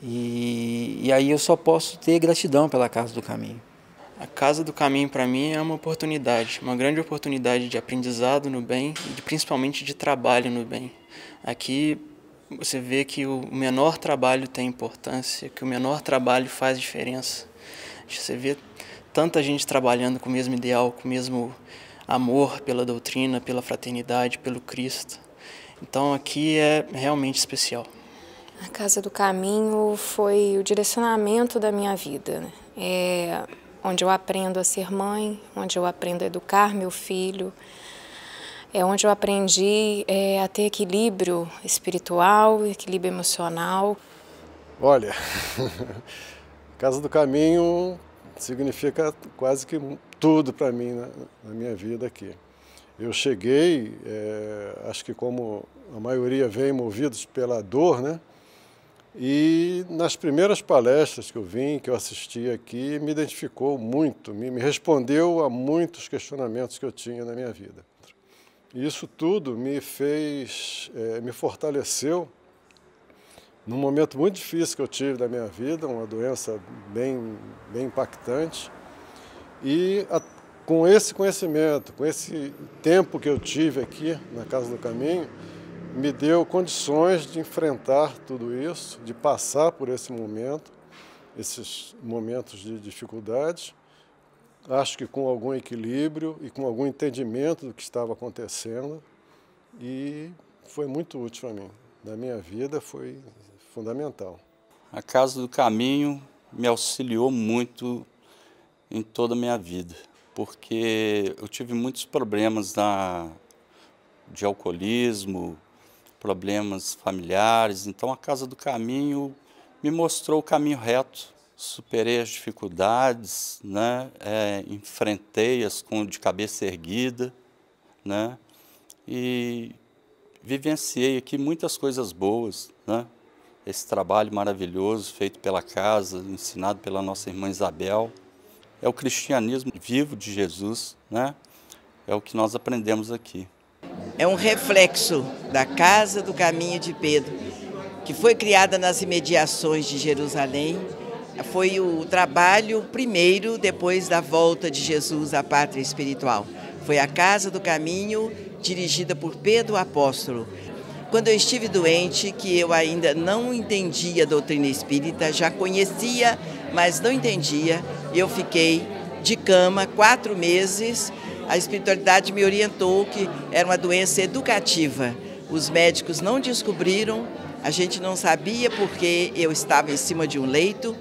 E aí eu só posso ter gratidão pela Casa do Caminho. A Casa do Caminho, para mim, é uma oportunidade, uma grande oportunidade de aprendizado no bem e principalmente de trabalho no bem. Aqui você vê que o menor trabalho tem importância, que o menor trabalho faz diferença. Você vê tanta gente trabalhando com o mesmo ideal, com o mesmo amor pela doutrina, pela fraternidade, pelo Cristo. Então aqui é realmente especial. A Casa do Caminho foi o direcionamento da minha vida, né? Onde eu aprendo a ser mãe, onde eu aprendo a educar meu filho, onde eu aprendi a ter equilíbrio espiritual, equilíbrio emocional. Olha, Casa do Caminho significa quase que tudo para mim na minha vida aqui. Eu cheguei, acho que como a maioria vem movidos pela dor, né? E nas primeiras palestras que eu vim, que eu assisti aqui, me identificou muito, me respondeu a muitos questionamentos que eu tinha na minha vida. E isso tudo me fez, me fortaleceu num momento muito difícil que eu tive da minha vida, uma doença bem impactante. E com esse conhecimento, com esse tempo que eu tive aqui na Casa do Caminho, me deu condições de enfrentar tudo isso, de passar por esse momento, esses momentos de dificuldades, acho que com algum equilíbrio e com algum entendimento do que estava acontecendo, e foi muito útil para mim. Na minha vida foi fundamental. A Casa do Caminho me auxiliou muito em toda a minha vida, porque eu tive muitos problemas de alcoolismo, problemas familiares, então a Casa do Caminho me mostrou o caminho reto. Superei as dificuldades, né? Enfrentei-as de cabeça erguida, né? E vivenciei aqui muitas coisas boas, né? Esse trabalho maravilhoso feito pela casa, ensinado pela nossa irmã Isabel, é o cristianismo vivo de Jesus, né? É o que nós aprendemos aqui. É um reflexo da Casa do Caminho de Pedro, que foi criada nas imediações de Jerusalém. Foi o trabalho primeiro, depois da volta de Jesus à pátria espiritual. Foi a Casa do Caminho, dirigida por Pedro Apóstolo. Quando eu estive doente, que eu ainda não entendia a doutrina espírita, já conhecia, mas não entendia, eu fiquei de cama 4 meses. A espiritualidade me orientou que era uma doença educativa. Os médicos não descobriram, a gente não sabia porque eu estava em cima de um leito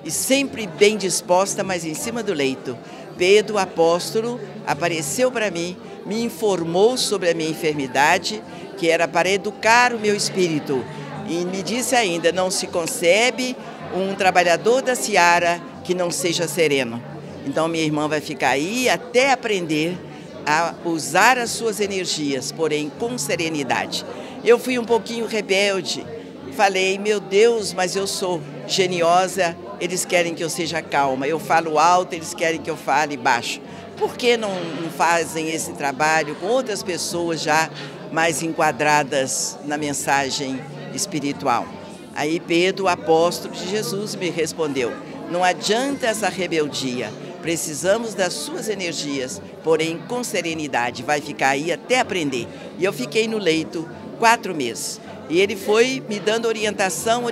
e sempre bem disposta, mas em cima do leito. Pedro Apóstolo apareceu para mim, me informou sobre a minha enfermidade, que era para educar o meu espírito. E me disse ainda, não se concebe um trabalhador da seara que não seja sereno. Então minha irmã vai ficar aí até aprender a usar as suas energias, porém com serenidade. Eu fui um pouquinho rebelde, falei, meu Deus, mas eu sou geniosa, eles querem que eu seja calma. Eu falo alto, eles querem que eu fale baixo. Por que não fazem esse trabalho com outras pessoas já mais enquadradas na mensagem espiritual? Aí Pedro, apóstolo de Jesus, me respondeu, não adianta essa rebeldia, precisamos das suas energias, porém com serenidade, vai ficar aí até aprender. E eu fiquei no leito 4 meses. E ele foi me dando orientação,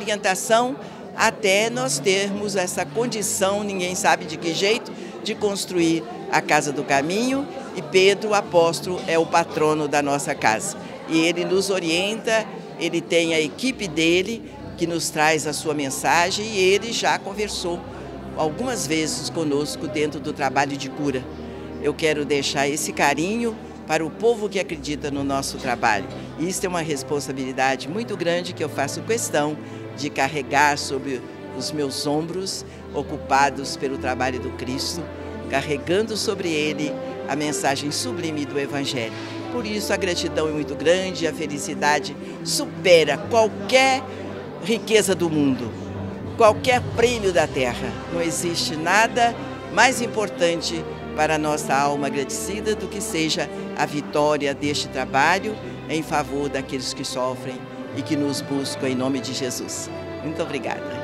até nós termos essa condição, ninguém sabe de que jeito, de construir a Casa do Caminho. E Pedro, o apóstolo, é o patrono da nossa casa. E ele nos orienta, ele tem a equipe dele que nos traz a sua mensagem e ele já conversou algumas vezes conosco dentro do trabalho de cura. Eu quero deixar esse carinho para o povo que acredita no nosso trabalho. Isso é uma responsabilidade muito grande que eu faço questão de carregar sobre os meus ombros, ocupados pelo trabalho do Cristo, carregando sobre ele a mensagem sublime do Evangelho. Por isso a gratidão é muito grande, a felicidade supera qualquer riqueza do mundo, qualquer prêmio da terra. Não existe nada mais importante para a nossa alma agradecida do que seja a vitória deste trabalho em favor daqueles que sofrem e que nos buscam em nome de Jesus. Muito obrigada.